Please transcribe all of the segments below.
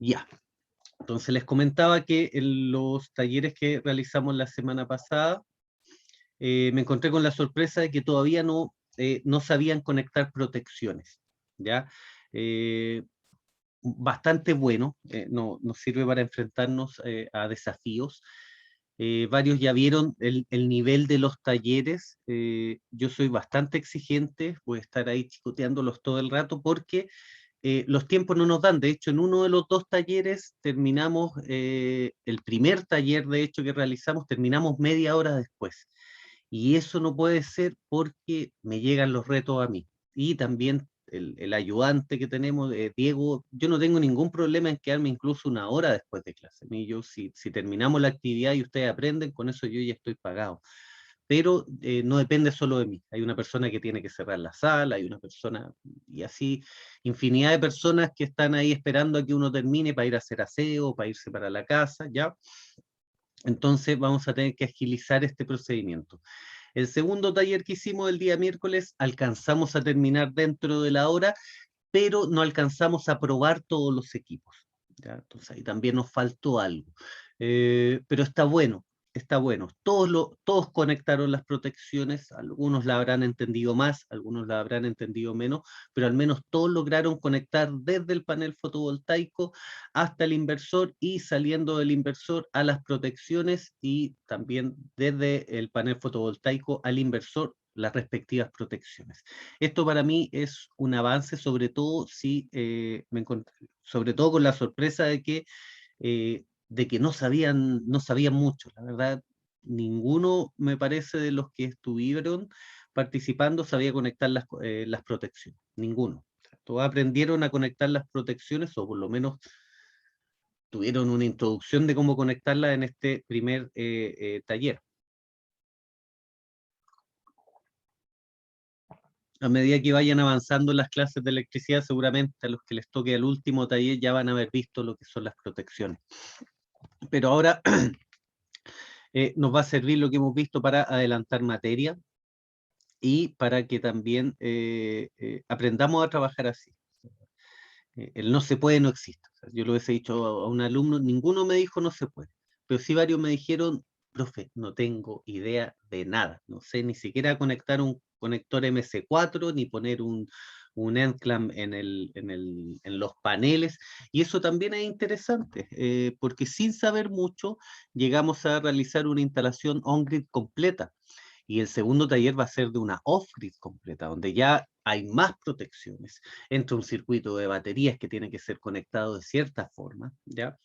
Ya, entonces les comentaba que en los talleres que realizamos la semana pasada, me encontré con la sorpresa de que todavía no sabían conectar protecciones, ¿ya? Eh, Bastante bueno, nos sirve para enfrentarnos a desafíos. Varios ya vieron el nivel de los talleres. Yo soy bastante exigente, voy a estar ahí chicoteándolos todo el rato porque los tiempos no nos dan. De hecho, en uno de los dos talleres terminamos, el primer taller de hecho que realizamos, terminamos media hora después. Y eso no puede ser porque me llegan los retos a mí. Y también el ayudante que tenemos, Diego, yo no tengo ningún problema en quedarme incluso una hora después de clase. A mí, si terminamos la actividad y ustedes aprenden, con eso yo ya estoy pagado. Pero no depende solo de mí. Hay una persona que tiene que cerrar la sala, hay una persona, y así, infinidad de personas que están ahí esperando a que uno termine para ir a hacer aseo, para irse para la casa, ¿ya? Entonces vamos a tener que agilizar este procedimiento. El segundo taller que hicimos el día miércoles, alcanzamos a terminar dentro de la hora, pero no alcanzamos a probar todos los equipos, ¿ya? Entonces ahí también nos faltó algo. Pero está bueno, está bueno. Todos conectaron las protecciones, algunos la habrán entendido más, algunos la habrán entendido menos, pero al menos todos lograron conectar desde el panel fotovoltaico hasta el inversor y saliendo del inversor a las protecciones y también desde el panel fotovoltaico al inversor las respectivas protecciones. Esto para mí es un avance, sobre todo si me encontré, sobre todo con la sorpresa de que no sabían mucho. La verdad, ninguno me parece de los que estuvieron participando sabía conectar las protecciones. Ninguno. O sea, todos aprendieron a conectar las protecciones, o por lo menos tuvieron una introducción de cómo conectarlas en este primer taller. A medida que vayan avanzando las clases de electricidad, seguramente a los que les toque el último taller ya van a haber visto lo que son las protecciones. Pero ahora nos va a servir lo que hemos visto para adelantar materia y para que también aprendamos a trabajar así. El no se puede no existe. O sea, yo lo he dicho a un alumno, ninguno me dijo no se puede, pero sí varios me dijeron, profe, no tengo idea de nada, no sé ni siquiera conectar un conector MC4, ni poner un endclamp en los paneles, y eso también es interesante, porque sin saber mucho llegamos a realizar una instalación on-grid completa, y el segundo taller va a ser de una off-grid completa, donde ya hay más protecciones. Entra un circuito de baterías que tiene que ser conectado de cierta forma, ¿ya?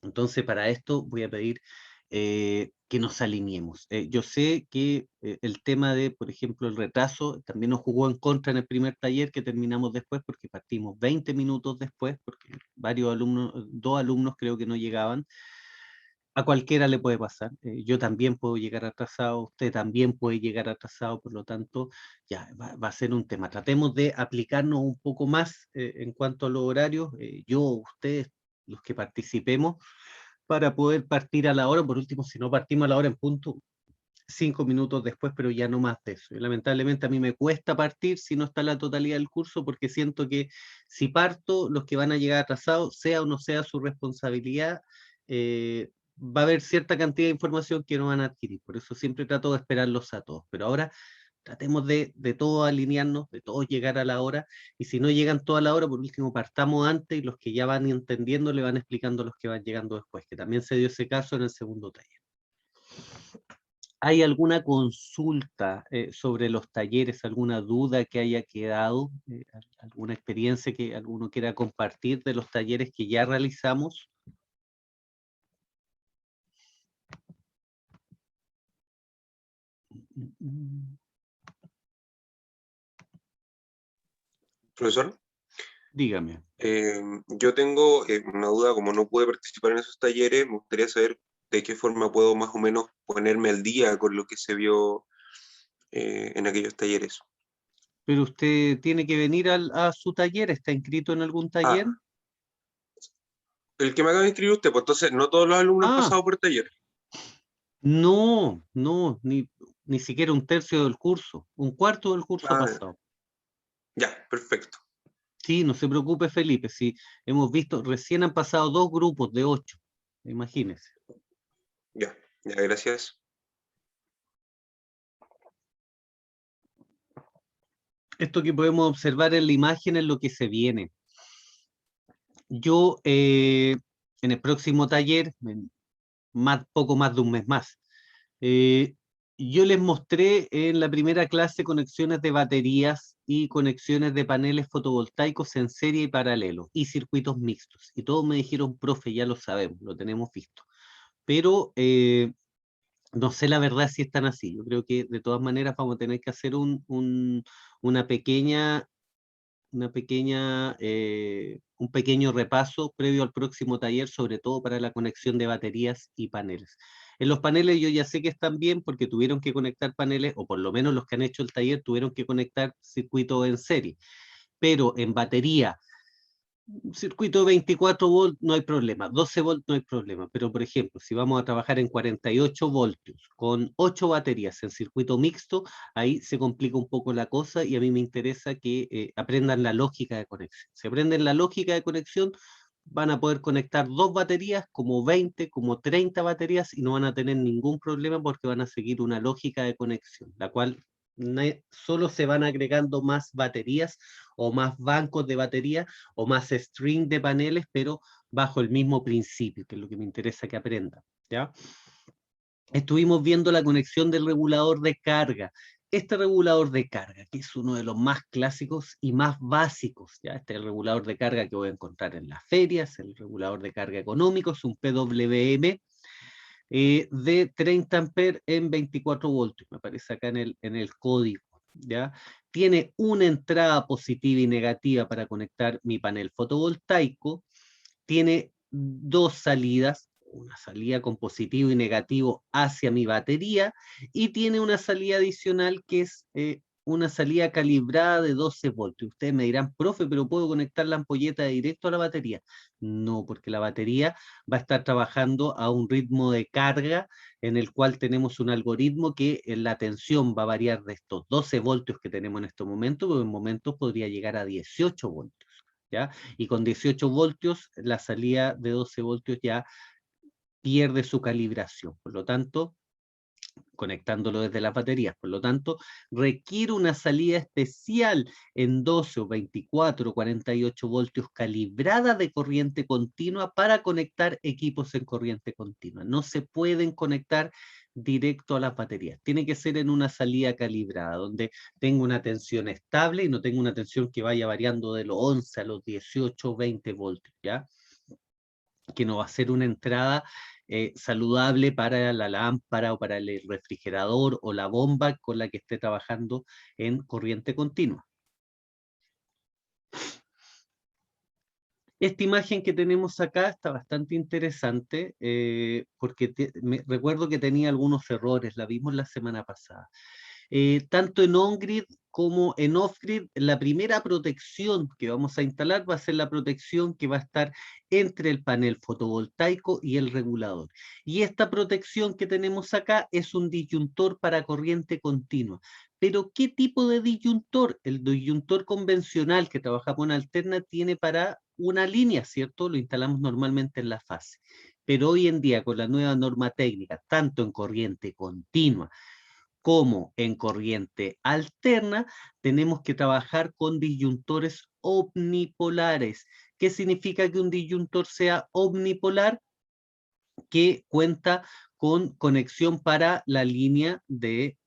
Entonces, para esto voy a pedir que nos alineemos. Yo sé que el tema de, por ejemplo, el retraso también nos jugó en contra en el primer taller que terminamos después, porque partimos 20 minutos después, porque varios alumnos, dos alumnos creo que no llegaban. A cualquiera le puede pasar. Yo también puedo llegar atrasado, usted también puede llegar atrasado, por lo tanto, ya va a ser un tema. Tratemos de aplicarnos un poco más en cuanto a los horarios, yo, ustedes, los que participemos, para poder partir a la hora. Por último, si no partimos a la hora en punto, 5 minutos después, pero ya no más de eso. Y lamentablemente a mí me cuesta partir si no está la totalidad del curso, porque siento que si parto, los que van a llegar atrasados, sea o no sea su responsabilidad, va a haber cierta cantidad de información que no van a adquirir. Por eso siempre trato de esperarlos a todos. Pero ahora tratemos de todos alinearnos, de todos llegar a la hora, y si no llegan toda la hora, por último partamos antes y los que ya van entendiendo le van explicando a los que van llegando después, que también se dio ese caso en el segundo taller. ¿Hay alguna consulta sobre los talleres, alguna duda que haya quedado, alguna experiencia que alguno quiera compartir de los talleres que ya realizamos? Profesor, Dígame. yo tengo una duda, como no pude participar en esos talleres, me gustaría saber de qué forma puedo más o menos ponerme al día con lo que se vio en aquellos talleres. Pero usted tiene que venir a su taller, ¿está inscrito en algún taller? Ah, el que me acaba de inscribir usted, pues entonces no todos los alumnos han Ah, pasado por el taller. no, no, ni siquiera un tercio del curso, un cuarto del curso ha Ah, pasado. ya, perfecto. Sí, no se preocupe, Felipe, sí, hemos visto, recién han pasado 2 grupos de 8, imagínese. Ya, ya, gracias. Esto que podemos observar en la imagen es lo que se viene. Yo, en el próximo taller, poco más de un mes más, eh, yo les mostré en la primera clase conexiones de baterías y conexiones de paneles fotovoltaicos en serie y paralelo, y circuitos mixtos. Y todos me dijeron, profe, ya lo sabemos, lo tenemos visto. Pero no sé la verdad si están así. Yo creo que de todas maneras vamos a tener que hacer una pequeña un pequeño repaso previo al próximo taller, sobre todo para la conexión de baterías y paneles. En los paneles yo ya sé que están bien porque tuvieron que conectar paneles, o por lo menos los que han hecho el taller tuvieron que conectar circuitos en serie, pero en batería, circuito de 24 volts no hay problema, 12 volts no hay problema, pero por ejemplo, si vamos a trabajar en 48 voltios con 8 baterías en circuito mixto, ahí se complica un poco la cosa y a mí me interesa que aprendan la lógica de conexión. Si aprenden la lógica de conexión, van a poder conectar 2 baterías, como 20, como 30 baterías y no van a tener ningún problema porque van a seguir una lógica de conexión, la cual solo se van agregando más baterías o más bancos de batería o más string de paneles, pero bajo el mismo principio, que es lo que me interesa que aprendan, ¿ya? Estuvimos viendo la conexión del regulador de carga. Este regulador de carga, que es uno de los más clásicos y más básicos, ¿ya? Este es el regulador de carga que voy a encontrar en las ferias, el regulador de carga económico, es un PWM de 30 amperes en 24 voltios, me aparece acá en el código, ¿ya? Tiene una entrada positiva y negativa para conectar mi panel fotovoltaico, tiene 2 salidas, una salida con positivo y negativo hacia mi batería, y tiene una salida adicional que es una salida calibrada de 12 voltios. Ustedes me dirán, profe, pero ¿puedo conectar la ampolleta directo a la batería? No, porque la batería va a estar trabajando a un ritmo de carga en el cual tenemos un algoritmo que la tensión va a variar de estos 12 voltios que tenemos en este momento, pero en momentos podría llegar a 18 voltios, ¿ya? Y con 18 voltios, la salida de 12 voltios ya pierde su calibración. Por lo tanto, conectándolo desde las baterías. Por lo tanto, requiere una salida especial en 12 o 24 o 48 voltios calibrada de corriente continua para conectar equipos en corriente continua. No se pueden conectar directo a las baterías. Tiene que ser en una salida calibrada, donde tenga una tensión estable y no tenga una tensión que vaya variando de los 11 a los 18 o 20 voltios, ¿ya? Que no va a ser una entrada saludable para la lámpara o para el refrigerador o la bomba con la que esté trabajando en corriente continua. Esta imagen que tenemos acá está bastante interesante porque recuerdo que tenía algunos errores, la vimos la semana pasada. Tanto en on-grid como en off-grid, la primera protección que vamos a instalar va a ser la protección que va a estar entre el panel fotovoltaico y el regulador. Y esta protección que tenemos acá es un disyuntor para corriente continua. Pero ¿qué tipo de disyuntor? El disyuntor convencional que trabajamos en alterna tiene para una línea, ¿cierto? Lo instalamos normalmente en la fase. Pero hoy en día, con la nueva norma técnica, tanto en corriente continua como en corriente alterna, tenemos que trabajar con disyuntores omnipolares. ¿Qué significa que un disyuntor sea omnipolar? Que cuenta con conexión para la línea de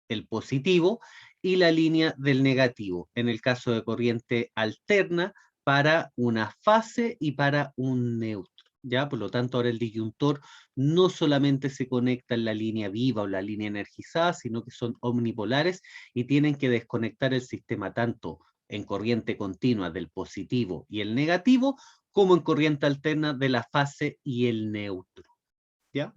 el positivo y la línea del negativo. En el caso de corriente alterna, para una fase y para un neutro. ¿Ya? Por lo tanto, ahora el disyuntor no solamente se conecta en la línea viva o la línea energizada, sino que son omnipolares y tienen que desconectar el sistema tanto en corriente continua del positivo y el negativo, como en corriente alterna de la fase y el neutro. ¿Ya?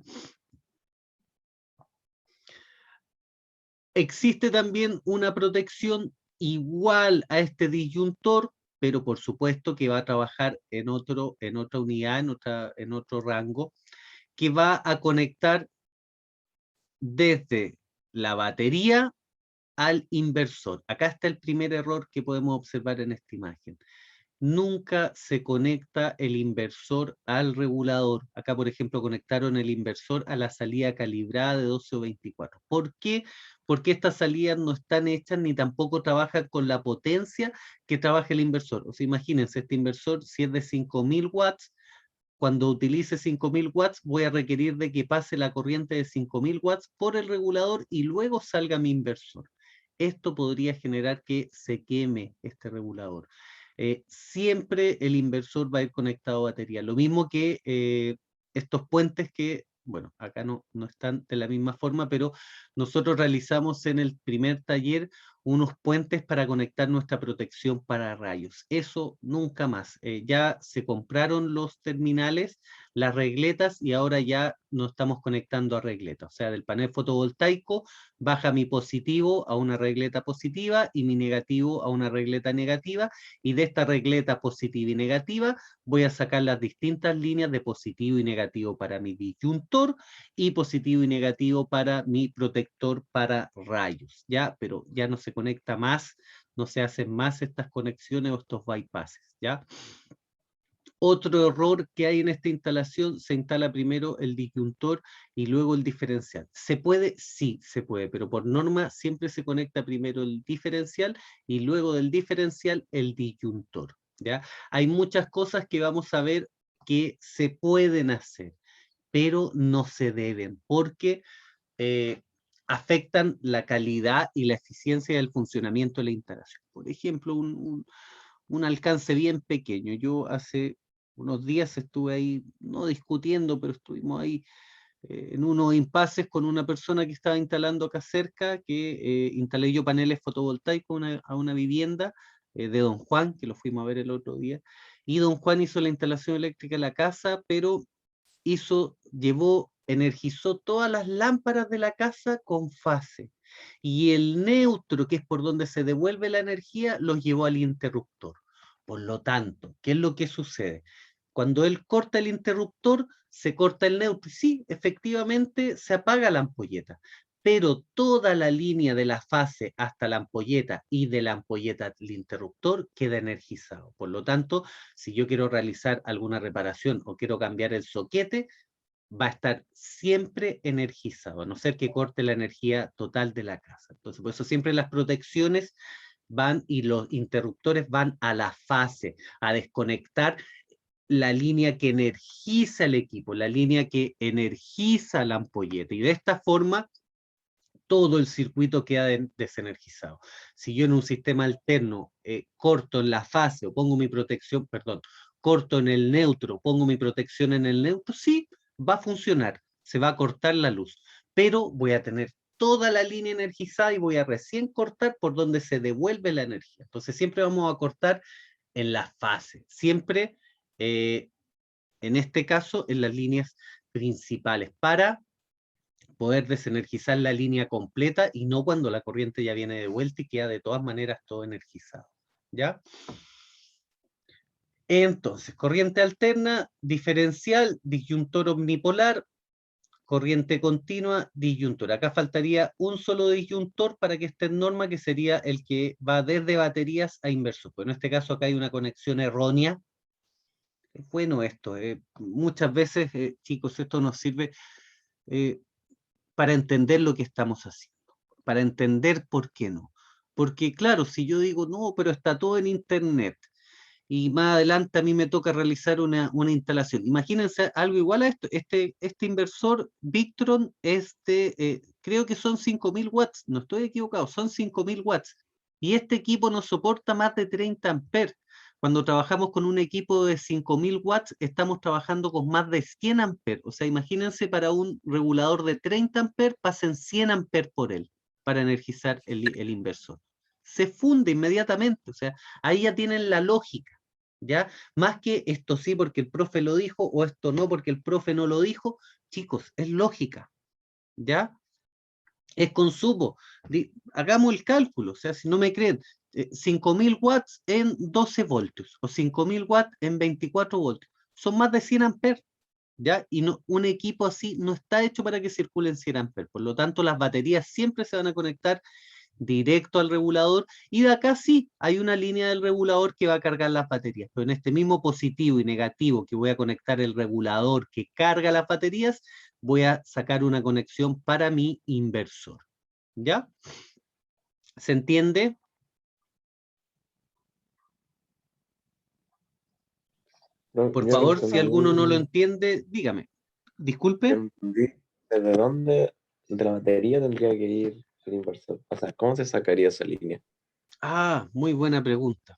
Existe también una protección igual a este disyuntor, pero por supuesto que va a trabajar en otra unidad, en otro rango, que va a conectar desde la batería al inversor. Acá está el primer error que podemos observar en esta imagen. Nunca se conecta el inversor al regulador. Acá, por ejemplo, conectaron el inversor a la salida calibrada de 12 o 24. ¿Por qué? Porque estas salidas no están hechas ni tampoco trabajan con la potencia que trabaja el inversor. O sea, imagínense, este inversor, si es de 5.000 watts, cuando utilice 5.000 watts, voy a requerir de que pase la corriente de 5.000 watts por el regulador y luego salga mi inversor. Esto podría generar que se queme este regulador. Siempre el inversor va a ir conectado a batería. Lo mismo que estos puentes que, bueno, acá no están de la misma forma, pero nosotros realizamos en el primer taller unos puentes para conectar nuestra protección para rayos. Eso nunca más. Ya se compraron los terminales, las regletas, y ahora ya no estamos conectando a regletas. O sea, del panel fotovoltaico baja mi positivo a una regleta positiva y mi negativo a una regleta negativa, y de esta regleta positiva y negativa voy a sacar las distintas líneas de positivo y negativo para mi disyuntor y positivo y negativo para mi protector para rayos, ¿ya? Pero ya no se conecta más, no se hacen más estas conexiones o estos bypasses, ¿ya? Otro error que hay en esta instalación: se instala primero el disyuntor y luego el diferencial. ¿Se puede? Sí, se puede, pero por norma siempre se conecta primero el diferencial y luego del diferencial el disyuntor, ¿ya? Hay muchas cosas que vamos a ver que se pueden hacer, pero no se deben, porque afectan la calidad y la eficiencia del funcionamiento de la instalación. Por ejemplo, un alcance bien pequeño. Yo hace unos días estuve ahí, no discutiendo, pero estuvimos ahí en unos impases con una persona que estaba instalando acá cerca, que instalé yo paneles fotovoltaicos a una vivienda de don Juan, que lo fuimos a ver el otro día, y don Juan hizo la instalación eléctrica en la casa, pero energizó todas las lámparas de la casa con fase. Y el neutro, que es por donde se devuelve la energía, los llevó al interruptor. Por lo tanto, ¿qué es lo que sucede? Cuando él corta el interruptor, se corta el neutro. Y sí, efectivamente, se apaga la ampolleta. Pero toda la línea de la fase hasta la ampolleta y de la ampolleta al interruptor queda energizado. Por lo tanto, si yo quiero realizar alguna reparación o quiero cambiar el soquete, va a estar siempre energizado, a no ser que corte la energía total de la casa. Entonces, por eso siempre las protecciones van y los interruptores van a la fase, a desconectar la línea que energiza el equipo, la línea que energiza la ampolleta, y de esta forma todo el circuito queda desenergizado. Si yo en un sistema alterno corto en la fase o pongo mi protección, perdón, corto en el neutro, pongo mi protección en el neutro, sí, va a funcionar, se va a cortar la luz, pero voy a tener toda la línea energizada y voy a recién cortar por donde se devuelve la energía. Entonces siempre vamos a cortar en la fase, siempre en este caso en las líneas principales, para poder desenergizar la línea completa y no cuando la corriente ya viene de vuelta y queda de todas maneras todo energizado, ¿ya? Entonces, corriente alterna, diferencial, disyuntor omnipolar, corriente continua, disyuntor. Acá faltaría un solo disyuntor para que esté en norma, que sería el que va desde baterías a inversor. Pero en este caso acá hay una conexión errónea. Es bueno esto. Muchas veces, chicos, esto nos sirve eh, para entender lo que estamos haciendo, para entender por qué no. Porque claro, si yo digo, no, pero está todo en internet, y más adelante a mí me toca realizar una instalación. Imagínense algo igual a esto. Este inversor Victron, creo que son 5.000 watts, no estoy equivocado, son 5.000 watts. Y este equipo no soporta más de 30 amperes. Cuando trabajamos con un equipo de 5.000 watts, estamos trabajando con más de 100 amperes. O sea, imagínense, para un regulador de 30 amperes, pasen 100 amperes por él para energizar el inversor. Se funde inmediatamente. O sea, ahí ya tienen la lógica, ¿ya? Más que esto sí porque el profe lo dijo o esto no porque el profe no lo dijo. Chicos, es lógica, ¿ya? Es consumo. Hagamos el cálculo, o sea, si no me creen, 5.000 watts en 12 voltios o 5.000 watts en 24 voltios. Son más de 100 amperes, ¿ya? Y no, un equipo así no está hecho para que circulen 100 amperes. Por lo tanto, las baterías siempre se van a conectar directo al regulador, y de acá sí, hay una línea del regulador que va a cargar las baterías, pero en este mismo positivo y negativo que voy a conectar el regulador que carga las baterías, voy a sacar una conexión para mi inversor. ¿Ya? ¿Se entiende? No, Por yo no favor, si alguno no lo entendí, entiende, dígame. yo Disculpe. no entendí desde dónde de la batería tendría que ir el inversor. O sea, ¿cómo se sacaría esa línea? Ah, muy buena pregunta.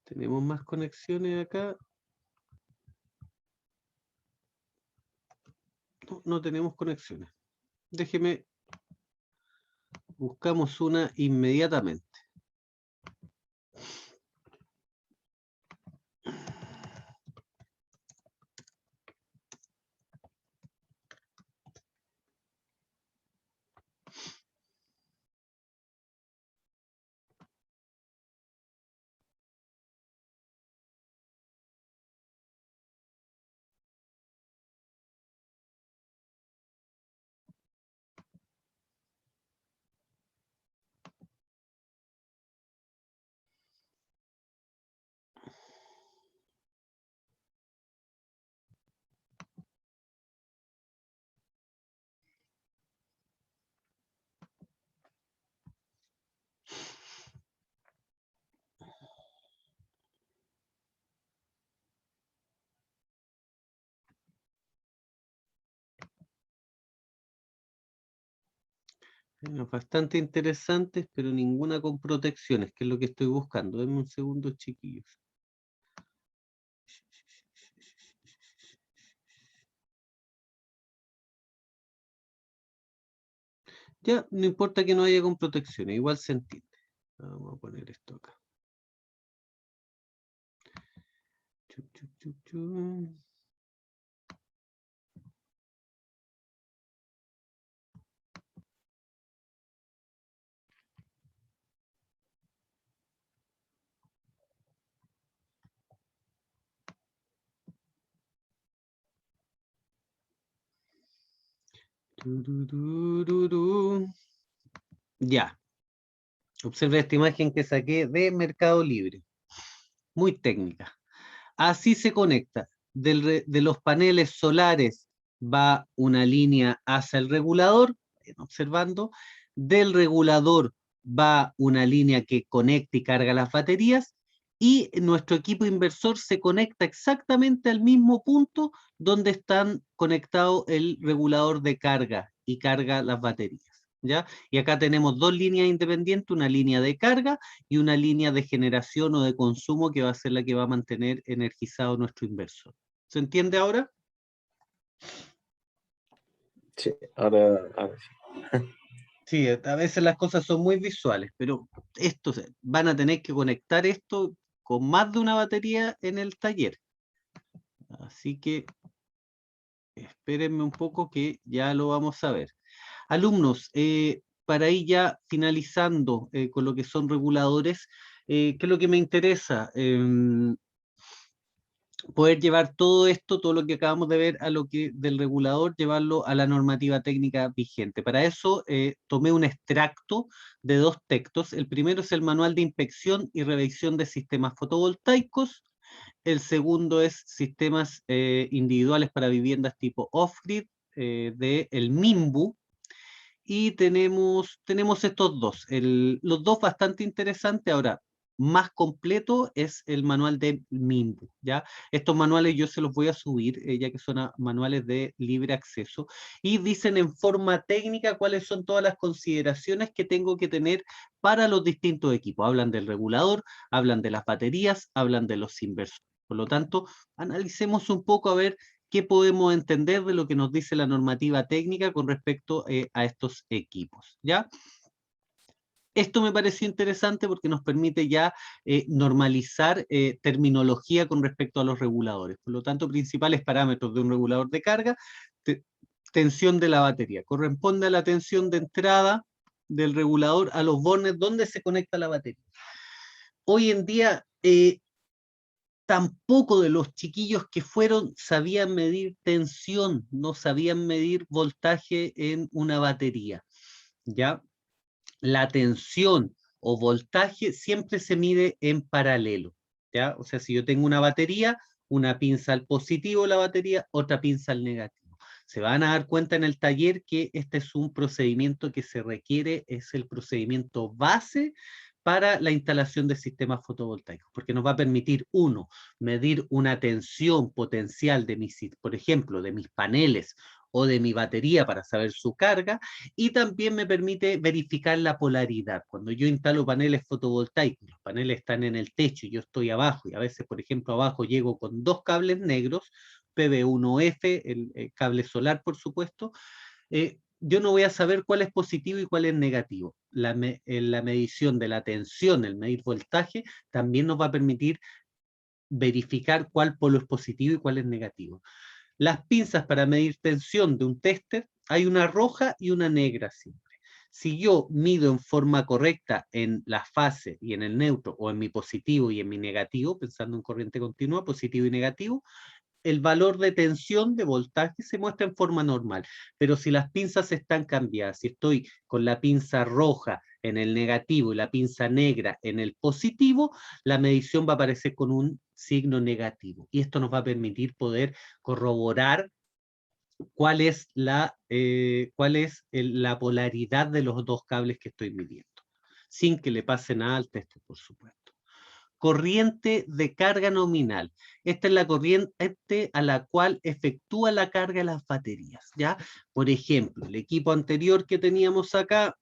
Tenemos más conexiones acá. No, no tenemos conexiones. Déjeme, buscamos una inmediatamente. Bastante interesantes, pero ninguna con protecciones, que es lo que estoy buscando. Denme un segundo, chiquillos. Ya, no importa que no haya con protecciones, igual se entiende. Vamos a poner esto acá. Chup, chup, chup, chup. Tururururu. Ya, observe esta imagen que saqué de Mercado Libre. Muy técnica. Así se conecta. De los paneles solares va una línea hacia el regulador, observando. Del regulador va una línea que conecta y carga las baterías, y nuestro equipo inversor se conecta exactamente al mismo punto donde están conectados el regulador de carga y carga las baterías. ¿Ya? Y acá tenemos dos líneas independientes, una línea de carga y una línea de generación o de consumo que va a ser la que va a mantener energizado nuestro inversor. ¿Se entiende ahora? Sí, ahora sí. Sí, a veces las cosas son muy visuales, pero van a tener que conectar esto con más de una batería en el taller. Así que espérenme un poco que ya lo vamos a ver. Alumnos, para ir ya finalizando con lo que son reguladores, ¿qué es lo que me interesa? Poder llevar todo esto, todo lo que acabamos de ver a lo que del regulador, llevarlo a la normativa técnica vigente. Para eso tomé un extracto de dos textos. El primero es el Manual de Inspección y Revisión de Sistemas Fotovoltaicos. El segundo es Sistemas Individuales para Viviendas tipo Off-Grid, de el MIMBU. Y tenemos estos dos, los dos bastante interesantes. Ahora, más completo es el manual de MIMBU, ¿ya? Estos manuales yo se los voy a subir, ya que son manuales de libre acceso, y dicen en forma técnica cuáles son todas las consideraciones que tengo que tener para los distintos equipos. Hablan del regulador, hablan de las baterías, hablan de los inversores. Por lo tanto, analicemos un poco a ver qué podemos entender de lo que nos dice la normativa técnica con respecto a estos equipos, ¿ya? Esto me pareció interesante porque nos permite ya normalizar terminología con respecto a los reguladores. Por lo tanto, principales parámetros de un regulador de carga: tensión de la batería. Corresponde a la tensión de entrada del regulador a los bornes donde se conecta la batería. Hoy en día tampoco de los chiquillos que fueron sabían medir tensión, no sabían medir voltaje en una batería, ¿ya? La tensión o voltaje siempre se mide en paralelo, ¿ya? O sea, si yo tengo una batería, una pinza al positivo de la batería, otra pinza al negativo. Se van a dar cuenta en el taller que este es un procedimiento que se requiere, es el procedimiento base para la instalación de sistemas fotovoltaicos, porque nos va a permitir, uno, medir una tensión potencial de mis, por ejemplo, de mis paneles o de mi batería para saber su carga, y también me permite verificar la polaridad. Cuando yo instalo paneles fotovoltaicos, los paneles están en el techo y yo estoy abajo, y a veces, por ejemplo, abajo llego con 2 cables negros, PV1F, el cable solar, por supuesto, yo no voy a saber cuál es positivo y cuál es negativo. En la medición de la tensión, el medir voltaje, también nos va a permitir verificar cuál polo es positivo y cuál es negativo. Las pinzas para medir tensión de un tester, hay una roja y una negra siempre. Si yo mido en forma correcta en la fase y en el neutro, o en mi positivo y en mi negativo, pensando en corriente continua, positivo y negativo, el valor de tensión de voltaje se muestra en forma normal. Pero si las pinzas están cambiadas, si estoy con la pinza roja en el negativo y la pinza negra en el positivo, la medición va a aparecer con un signo negativo. Y esto nos va a permitir poder corroborar cuál es la polaridad de los dos cables que estoy midiendo, sin que le pase nada al tester, por supuesto. Corriente de carga nominal. Esta es la corriente a la cual efectúa la carga de las baterías, ¿ya? Por ejemplo, el equipo anterior que teníamos acá,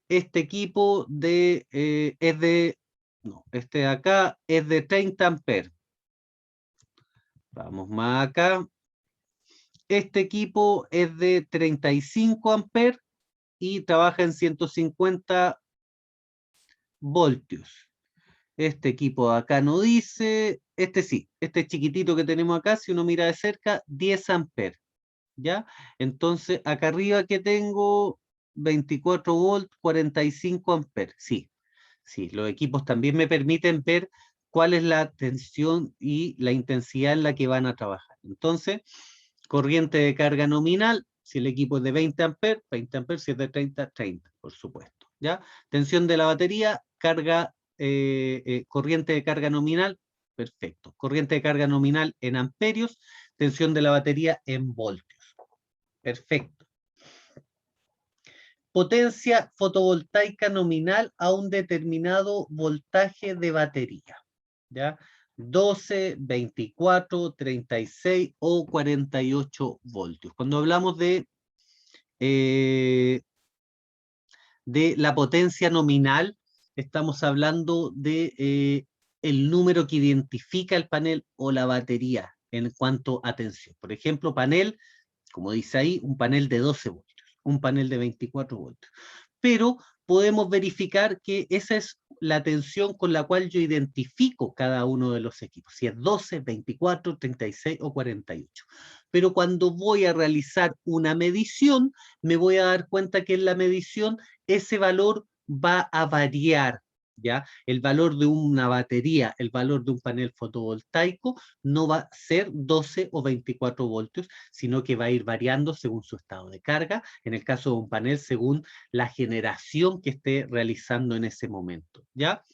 este equipo este de acá es de 30 amperes. Vamos más acá. Este equipo es de 35 amperes y trabaja en 150 voltios. Este equipo acá no dice, este sí, este chiquitito que tenemos acá, si uno mira de cerca, 10 amperes, ¿ya? Entonces, acá arriba que tengo 24 volts, 45 amperes, sí, sí, los equipos también me permiten ver cuál es la tensión y la intensidad en la que van a trabajar. Entonces, corriente de carga nominal, si el equipo es de 20 amperes, si es de 30, 30, por supuesto, ¿ya? Tensión de la batería, carga corriente de carga nominal, perfecto. Corriente de carga nominal en amperios, tensión de la batería en voltios. Perfecto. Potencia fotovoltaica nominal a un determinado voltaje de batería, ¿ya? 12, 24, 36 o 48 voltios. Cuando hablamos de la potencia nominal, estamos hablando de el número que identifica el panel o la batería en cuanto a tensión. Por ejemplo, panel, como dice ahí, un panel de 12 voltios, un panel de 24 voltios. Pero podemos verificar que esa es la tensión con la cual yo identifico cada uno de los equipos, si es 12, 24, 36 o 48. Pero cuando voy a realizar una medición, me voy a dar cuenta que en la medición ese valor va a variar, ¿ya? El valor de una batería, el valor de un panel fotovoltaico no va a ser 12 o 24 voltios, sino que va a ir variando según su estado de carga, en el caso de un panel según la generación que esté realizando en ese momento, ¿ya?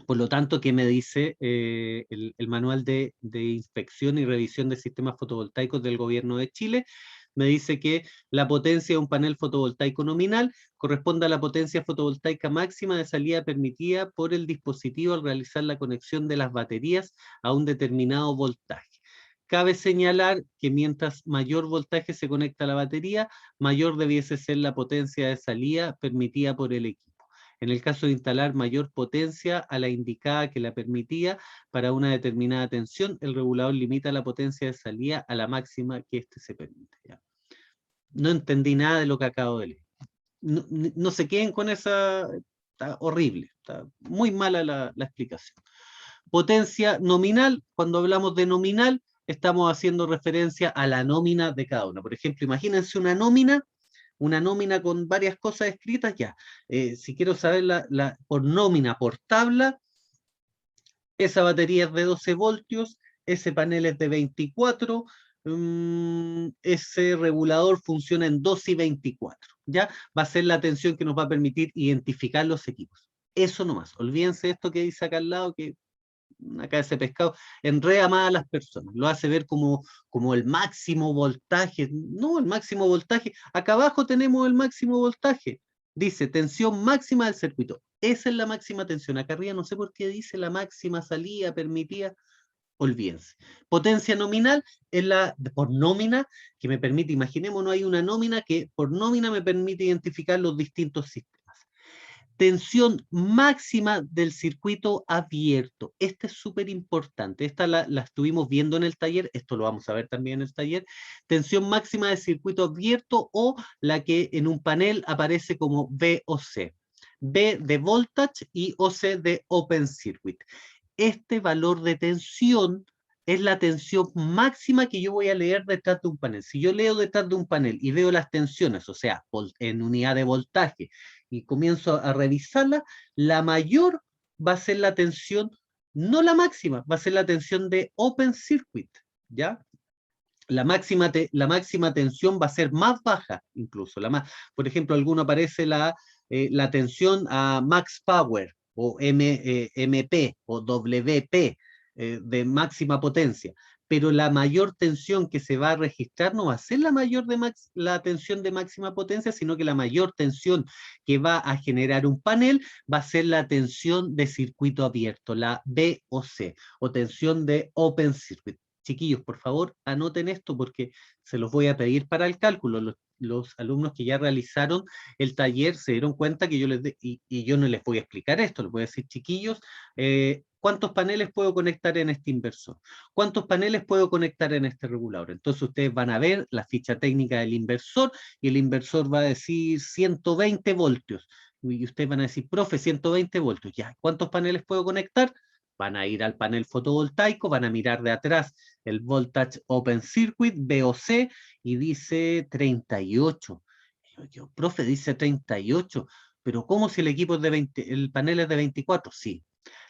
Por lo tanto, ¿qué me dice el manual de inspección y revisión de sistemas fotovoltaicos del Gobierno de Chile? Me dice que la potencia de un panel fotovoltaico nominal corresponde a la potencia fotovoltaica máxima de salida permitida por el dispositivo al realizar la conexión de las baterías a un determinado voltaje. Cabe señalar que mientras mayor voltaje se conecta a la batería, mayor debiese ser la potencia de salida permitida por el equipo. En el caso de instalar mayor potencia a la indicada que la permitía para una determinada tensión, el regulador limita la potencia de salida a la máxima que éste se permite. ¿Ya? No entendí nada de lo que acabo de leer. No se queden con esa... Está horrible, está muy mala la explicación. Potencia nominal, cuando hablamos de nominal, estamos haciendo referencia a la nómina de cada una. Por ejemplo, imagínense una nómina con varias cosas escritas, ya. Si quiero saber por nómina, por tabla, Esa batería es de 12 voltios, ese panel es de 24, ese regulador funciona en 2 y 24, ¿ya? Va a ser la tensión que nos va a permitir identificar los equipos. Eso nomás, olvídense de esto que dice acá al lado, que acá ese pescado enreda más a las personas, lo hace ver como el máximo voltaje. No, el máximo voltaje, acá abajo tenemos el máximo voltaje, dice tensión máxima del circuito, esa es la máxima tensión, acá arriba no sé por qué dice la máxima salida permitida, olvídense. Potencia nominal es la por nómina que me permite, imaginémonos, hay una nómina que por nómina me permite identificar los distintos sistemas. Tensión máxima del circuito abierto. Esta es súper importante. Esta la estuvimos viendo en el taller, esto lo vamos a ver también en el taller. Tensión máxima del circuito abierto o la que en un panel aparece como VOC. V de voltage y OC de open circuit. Este valor de tensión es la tensión máxima que yo voy a leer detrás de un panel. Si yo leo detrás de un panel y veo las tensiones, o sea, en unidad de voltaje, y comienzo a revisarla, la mayor va a ser la tensión, no la máxima, va a ser la tensión de open circuit, ¿ya? La máxima tensión va a ser más baja, incluso. Por ejemplo, alguno aparece la tensión a max power, o MP, o WP, de máxima potencia. Pero la mayor tensión que se va a registrar no va a ser la tensión de máxima potencia, sino que la mayor tensión que va a generar un panel va a ser la tensión de circuito abierto, la VOC, o tensión de open circuit. Chiquillos, por favor, anoten esto porque se los voy a pedir para el cálculo. Los alumnos que ya realizaron el taller se dieron cuenta que y yo no les voy a explicar esto, les voy a decir, chiquillos, ¿cuántos paneles puedo conectar en este inversor? ¿Cuántos paneles puedo conectar en este regulador? Entonces ustedes van a ver la ficha técnica del inversor y el inversor va a decir 120 voltios. Y ustedes van a decir, profe, 120 voltios. Ya, ¿cuántos paneles puedo conectar? Van a ir al panel fotovoltaico, van a mirar de atrás el Voltage Open Circuit, VOC, y dice 38. Yo, profe, dice 38, pero ¿cómo si el equipo es de 20, el panel es de 24? Sí,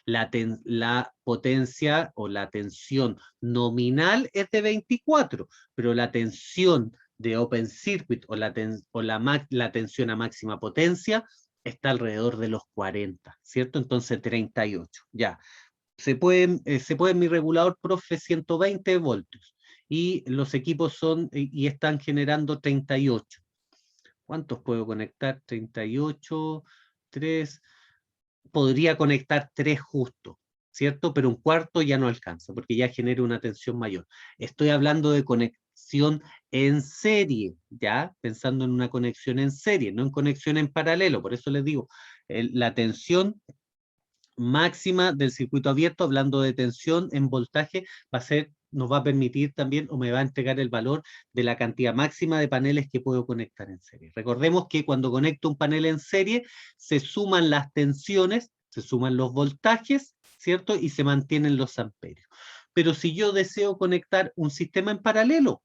la potencia o la tensión nominal es de 24, pero la tensión de Open Circuit o la tensión a máxima potencia está alrededor de los 40, ¿cierto? Entonces 38, ya. Se puede en mi regulador, profe, 120 voltios y los equipos y están generando 38. ¿Cuántos puedo conectar? 38, 3, podría conectar 3 justo, ¿cierto? Pero un cuarto ya no alcanza, porque ya genera una tensión mayor. Estoy hablando de conexión en serie, ¿ya? Pensando en una conexión en serie, no en conexión en paralelo. Por eso les digo, la tensión máxima del circuito abierto, hablando de tensión en voltaje, nos va a permitir también, o me va a entregar el valor de la cantidad máxima de paneles que puedo conectar en serie. Recordemos que cuando conecto un panel en serie, se suman las tensiones, se suman los voltajes, ¿cierto? Y se mantienen los amperios. Pero si yo deseo conectar un sistema en paralelo,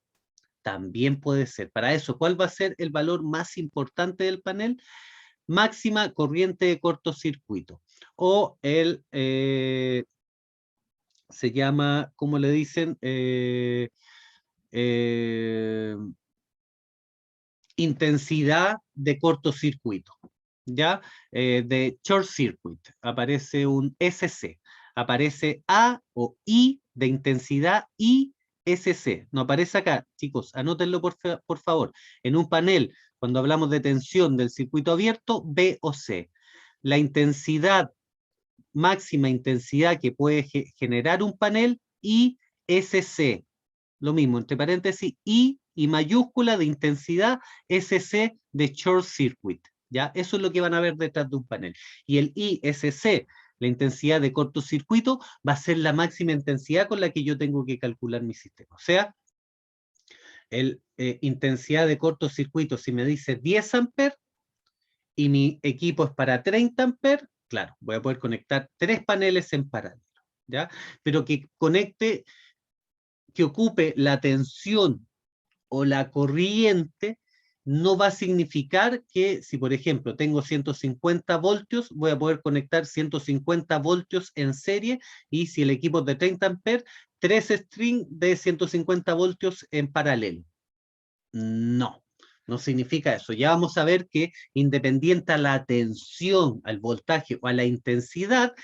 también puede ser. Para eso, ¿cuál va a ser el valor más importante del panel? Máxima corriente de cortocircuito. O se llama, ¿cómo le dicen? Intensidad de cortocircuito, ¿ya? De short circuit, aparece un SC, aparece A o I de intensidad y SC, no aparece acá, chicos, anótenlo por favor, en un panel, cuando hablamos de tensión del circuito abierto, B o C. La intensidad, máxima intensidad que puede generar un panel, ISC, lo mismo, entre paréntesis, I y mayúscula de intensidad, SC de short circuit, ¿ya? Eso es lo que van a ver detrás de un panel. Y el ISC, la intensidad de cortocircuito, va a ser la máxima intensidad con la que yo tengo que calcular mi sistema. O sea, intensidad de cortocircuito, si me dice 10 amperes, y mi equipo es para 30 amperes, claro, voy a poder conectar 3 paneles en paralelo, ¿ya? Pero que ocupe la tensión o la corriente no va a significar que si, por ejemplo, tengo 150 voltios, voy a poder conectar 150 voltios en serie, y si el equipo es de 30 amperes, 3 strings de 150 voltios en paralelo. No, no significa eso. Ya vamos a ver que independiente a la tensión, al voltaje o a la intensidad,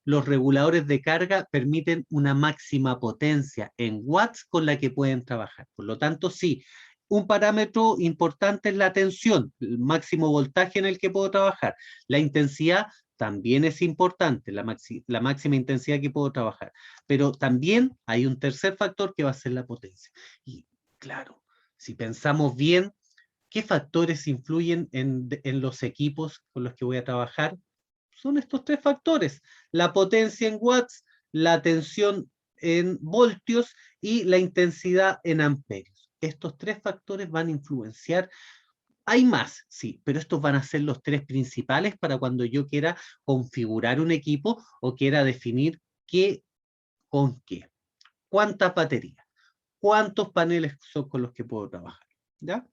los reguladores de carga permiten una máxima potencia en watts con la que pueden trabajar. Por lo tanto, sí, un parámetro importante es la tensión, el máximo voltaje en el que puedo trabajar. La intensidad también es importante, la máxima intensidad que puedo trabajar. Pero también hay un tercer factor que va a ser la potencia. Y claro, si pensamos bien, ¿qué factores influyen en los equipos con los que voy a trabajar? Son estos tres factores: la potencia en watts, la tensión en voltios y la intensidad en amperios. Estos tres factores van a influenciar. Hay más, sí, pero estos van a ser los tres principales para cuando yo quiera configurar un equipo o quiera definir qué con qué. ¿Cuántas baterías? ¿Cuántos paneles son con los que puedo trabajar? ¿Ya?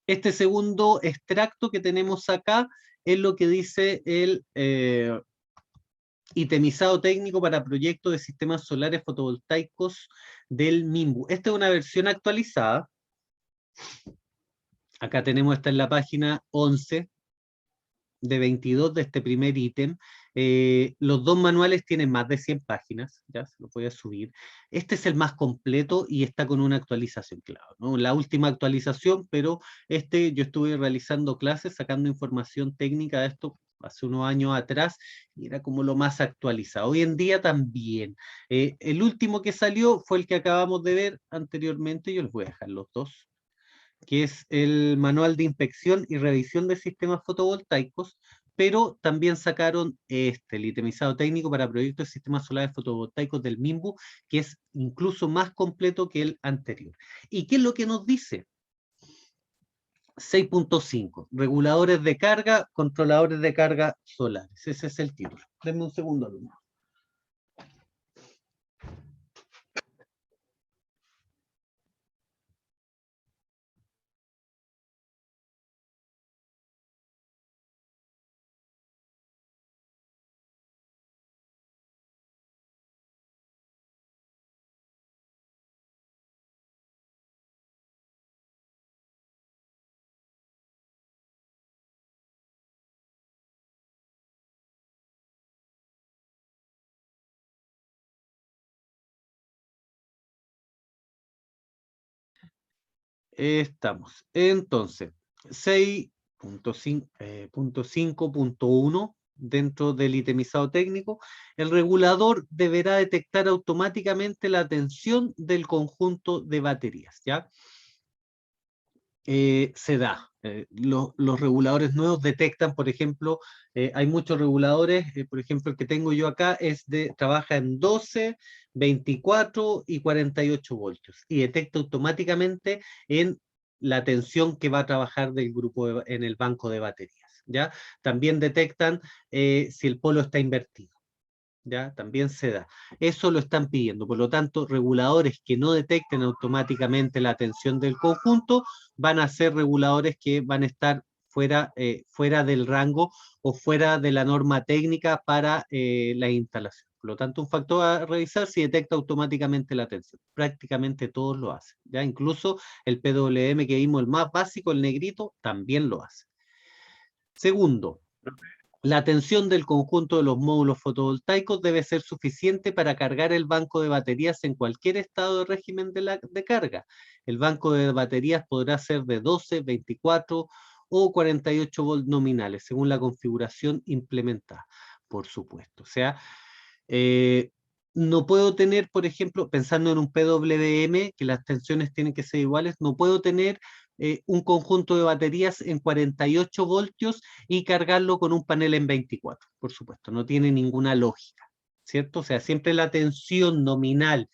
Este segundo extracto que tenemos acá es lo que dice el itemizado técnico para proyectos de sistemas solares fotovoltaicos del MIMBU. Esta es una versión actualizada. Acá tenemos, esta en la página 11 de 22 de este primer ítem. Los dos manuales tienen más de 100 páginas, ya se los voy a subir. Este es el más completo y está con una actualización, claro, ¿no? La última actualización, pero yo estuve realizando clases, sacando información técnica de esto hace unos años atrás, y era como lo más actualizado. Hoy en día también. El último que salió fue el que acabamos de ver anteriormente, yo les voy a dejar los dos, que es el Manual de Inspección y Revisión de Sistemas Fotovoltaicos, pero también sacaron el itemizado técnico para proyectos de sistemas solares fotovoltaicos del MIMBU, que es incluso más completo que el anterior. ¿Y qué es lo que nos dice? 6.5, reguladores de carga, controladores de carga solares. Ese es el título. Denme un segundo, alumno. Estamos. Entonces, 6.5.1, dentro del itemizado técnico, el regulador deberá detectar automáticamente la tensión del conjunto de baterías, ¿ya? Se da. Los reguladores nuevos detectan, por ejemplo, hay muchos reguladores, por ejemplo, el que tengo yo acá trabaja en 12, 24 y 48 voltios, y detecta automáticamente en la tensión que va a trabajar del grupo en el banco de baterías, ¿ya? También detectan si el polo está invertido. ¿Ya? También se da. Eso lo están pidiendo. Por lo tanto, reguladores que no detecten automáticamente la tensión del conjunto van a ser reguladores que van a estar fuera del rango o fuera de la norma técnica para la instalación. Por lo tanto, un factor a revisar si detecta automáticamente la tensión. Prácticamente todos lo hacen, ¿ya? Incluso el PWM que vimos, el más básico, el negrito, también lo hace. Segundo, la tensión del conjunto de los módulos fotovoltaicos debe ser suficiente para cargar el banco de baterías en cualquier estado de régimen de carga. El banco de baterías podrá ser de 12, 24 o 48 volts nominales, según la configuración implementada, por supuesto. O sea, no puedo tener, por ejemplo, pensando en un PWM, que las tensiones tienen que ser iguales, no puedo tener un conjunto de baterías en 48 voltios y cargarlo con un panel en 24, por supuesto, no tiene ninguna lógica, ¿cierto? O sea, siempre la tensión nominal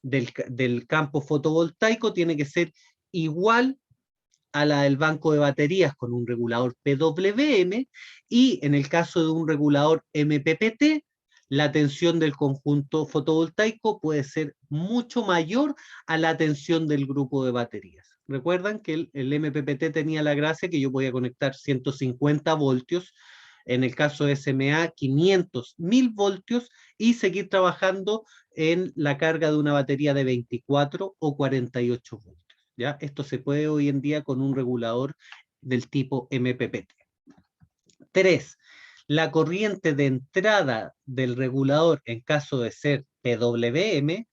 del campo fotovoltaico tiene que ser igual a la del banco de baterías con un regulador PWM, y en el caso de un regulador MPPT, la tensión del conjunto fotovoltaico puede ser mucho mayor a la tensión del grupo de baterías. Recuerdan que el MPPT tenía la gracia que yo podía conectar 150 voltios, en el caso de SMA 500, 1000 voltios, y seguir trabajando en la carga de una batería de 24 o 48 voltios. ¿Ya? Esto se puede hoy en día con un regulador del tipo MPPT. 3. La corriente de entrada del regulador, en caso de ser PWM,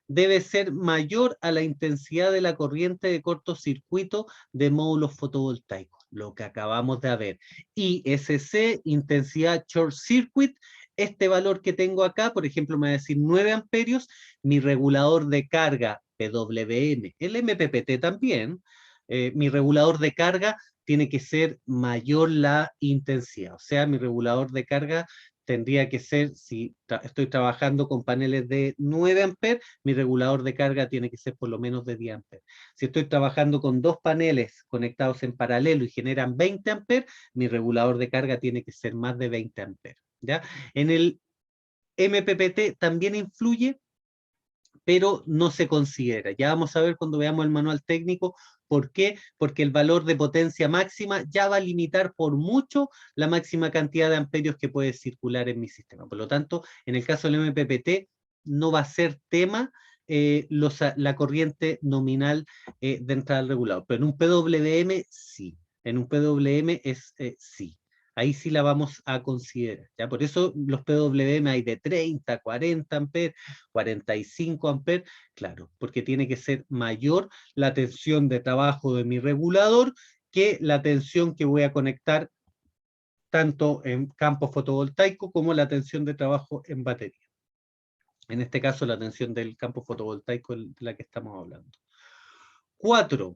debe ser mayor a la intensidad de la corriente de cortocircuito de módulos fotovoltaicos, lo que acabamos de ver. ISC, intensidad short circuit, este valor que tengo acá, por ejemplo, me va a decir 9 amperios, mi regulador de carga PWM, el MPPT también, mi regulador de carga tiene que ser mayor la intensidad, o sea, mi regulador de carga tendría que ser, si estoy trabajando con paneles de 9 amperes, mi regulador de carga tiene que ser por lo menos de 10 amperes. Si estoy trabajando con dos paneles conectados en paralelo y generan 20 amperes, mi regulador de carga tiene que ser más de 20 amperes. ¿Ya? En el MPPT también influye, pero no se considera. Ya vamos a ver cuando veamos el manual técnico. ¿Por qué? Porque el valor de potencia máxima ya va a limitar por mucho la máxima cantidad de amperios que puede circular en mi sistema. Por lo tanto, en el caso del MPPT, no va a ser tema la corriente nominal de entrada al regulador. Pero en un PWM, sí. En un PWM es sí. Ahí sí la vamos a considerar. ¿Ya? Por eso los PWM hay de 30, 40 amperes, 45 amperes, claro, porque tiene que ser mayor la tensión de trabajo de mi regulador que la tensión que voy a conectar tanto en campo fotovoltaico como la tensión de trabajo en batería. En este caso, la tensión del campo fotovoltaico de la que estamos hablando. 4.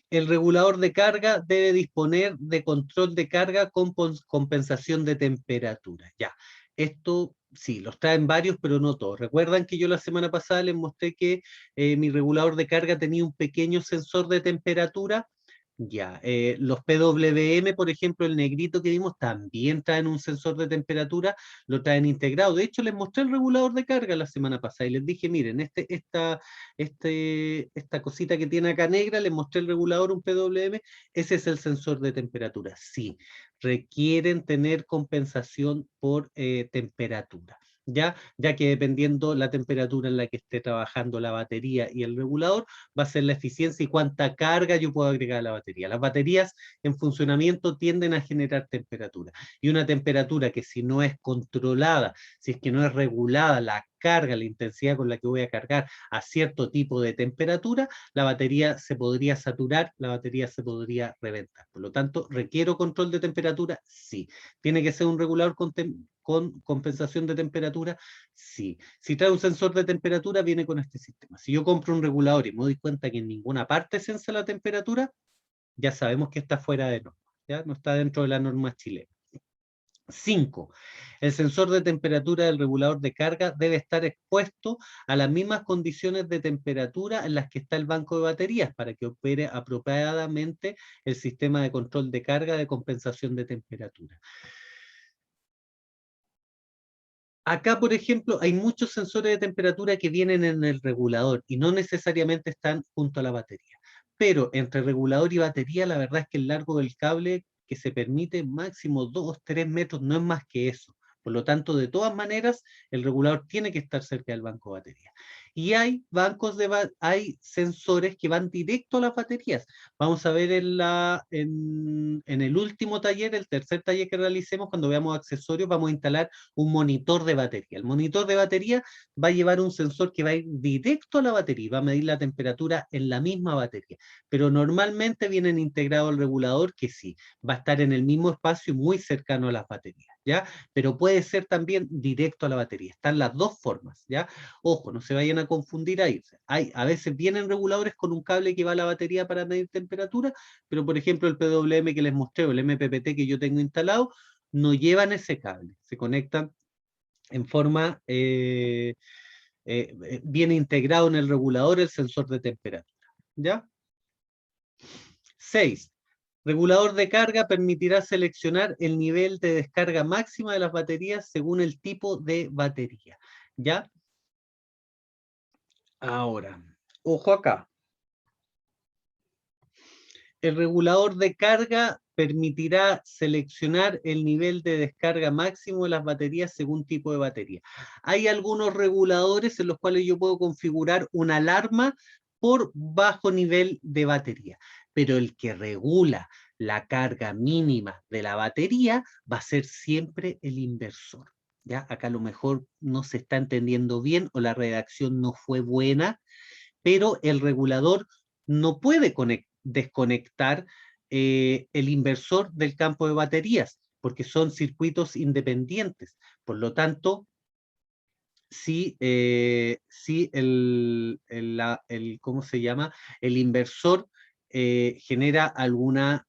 El regulador de carga debe disponer de control de carga con compensación de temperatura. Ya, esto sí, los traen varios, pero no todos. Recuerdan que yo la semana pasada les mostré que mi regulador de carga tenía un pequeño sensor de temperatura. Ya, los PWM, por ejemplo, el negrito que vimos, también traen un sensor de temperatura, lo traen integrado. De hecho, les mostré el regulador de carga la semana pasada y les dije, miren, esta cosita que tiene acá negra, les mostré el regulador, un PWM, ese es el sensor de temperatura. Sí, requieren tener compensación por temperatura. Ya que dependiendo la temperatura en la que esté trabajando la batería y el regulador, va a ser la eficiencia y cuánta carga yo puedo agregar a la batería. Las baterías en funcionamiento tienden a generar temperatura, y una temperatura que si no es controlada, si es que no es regulada la carga, la intensidad con la que voy a cargar a cierto tipo de temperatura, la batería se podría saturar, la batería se podría reventar. Por lo tanto, ¿requiero control de temperatura? Sí. ¿Tiene que ser un regulador con compensación de temperatura? Sí. Si trae un sensor de temperatura, viene con este sistema. Si yo compro un regulador y me doy cuenta que en ninguna parte sensa la temperatura, ya sabemos que está fuera de norma, ¿ya? No está dentro de la norma chilena. 5. El sensor de temperatura del regulador de carga debe estar expuesto a las mismas condiciones de temperatura en las que está el banco de baterías para que opere apropiadamente el sistema de control de carga de compensación de temperatura. Acá, por ejemplo, hay muchos sensores de temperatura que vienen en el regulador y no necesariamente están junto a la batería. Pero entre regulador y batería, la verdad es que el largo del cable que se permite, máximo 2, 3 metros, no es más que eso. Por lo tanto, de todas maneras, el regulador tiene que estar cerca del banco de batería. Y hay hay sensores que van directo a las baterías. Vamos a ver en el último taller, el tercer taller que realicemos, cuando veamos accesorios, vamos a instalar un monitor de batería. El monitor de batería va a llevar un sensor que va a ir directo a la batería y va a medir la temperatura en la misma batería. Pero normalmente vienen integrado el regulador que sí, va a estar en el mismo espacio muy cercano a las baterías, ¿ya? Pero puede ser también directo a la batería. Están las dos formas, ¿ya? Ojo, no se vayan a confundir ahí. A veces vienen reguladores con un cable que va a la batería para medir temperatura, pero por ejemplo el PWM que les mostré o el MPPT que yo tengo instalado, no llevan ese cable. Se conectan en forma bien integrado en el regulador el sensor de temperatura, ¿ya? 6. Regulador de carga permitirá seleccionar el nivel de descarga máxima de las baterías según el tipo de batería, ¿ya? Ahora, ojo acá. El regulador de carga permitirá seleccionar el nivel de descarga máximo de las baterías según tipo de batería. Hay algunos reguladores en los cuales yo puedo configurar una alarma por bajo nivel de batería, pero el que regula la carga mínima de la batería va a ser siempre el inversor. ¿Ya? Acá a lo mejor no se está entendiendo bien o la redacción no fue buena, pero el regulador no puede desconectar el inversor del campo de baterías, porque son circuitos independientes. Por lo tanto, si ¿cómo se llama? El inversor genera alguna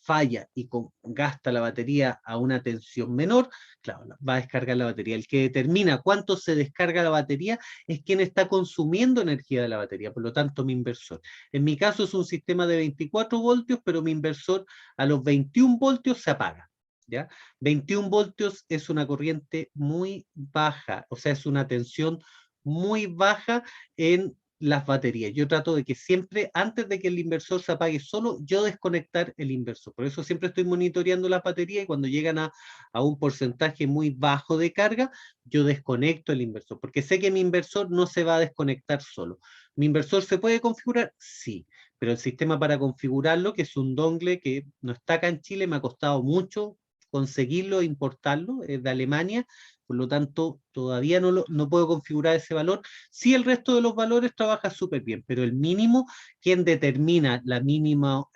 falla y gasta la batería a una tensión menor, claro, va a descargar la batería. El que determina cuánto se descarga la batería es quien está consumiendo energía de la batería, por lo tanto mi inversor. En mi caso es un sistema de 24 voltios, pero mi inversor a los 21 voltios se apaga. ¿Ya? 21 voltios es una corriente muy baja, o sea, es una tensión muy baja en las baterías. Yo trato de que siempre, antes de que el inversor se apague solo, yo desconectar el inversor. Por eso siempre estoy monitoreando las baterías y cuando llegan a un porcentaje muy bajo de carga, yo desconecto el inversor, porque sé que mi inversor no se va a desconectar solo. ¿Mi inversor se puede configurar? Sí, pero el sistema para configurarlo, que es un dongle que no está acá en Chile, me ha costado mucho conseguirlo, importarlo, de Alemania, por lo tanto todavía no puedo configurar ese valor. Sí, el resto de los valores trabaja súper bien, pero el mínimo, quien determina la mínima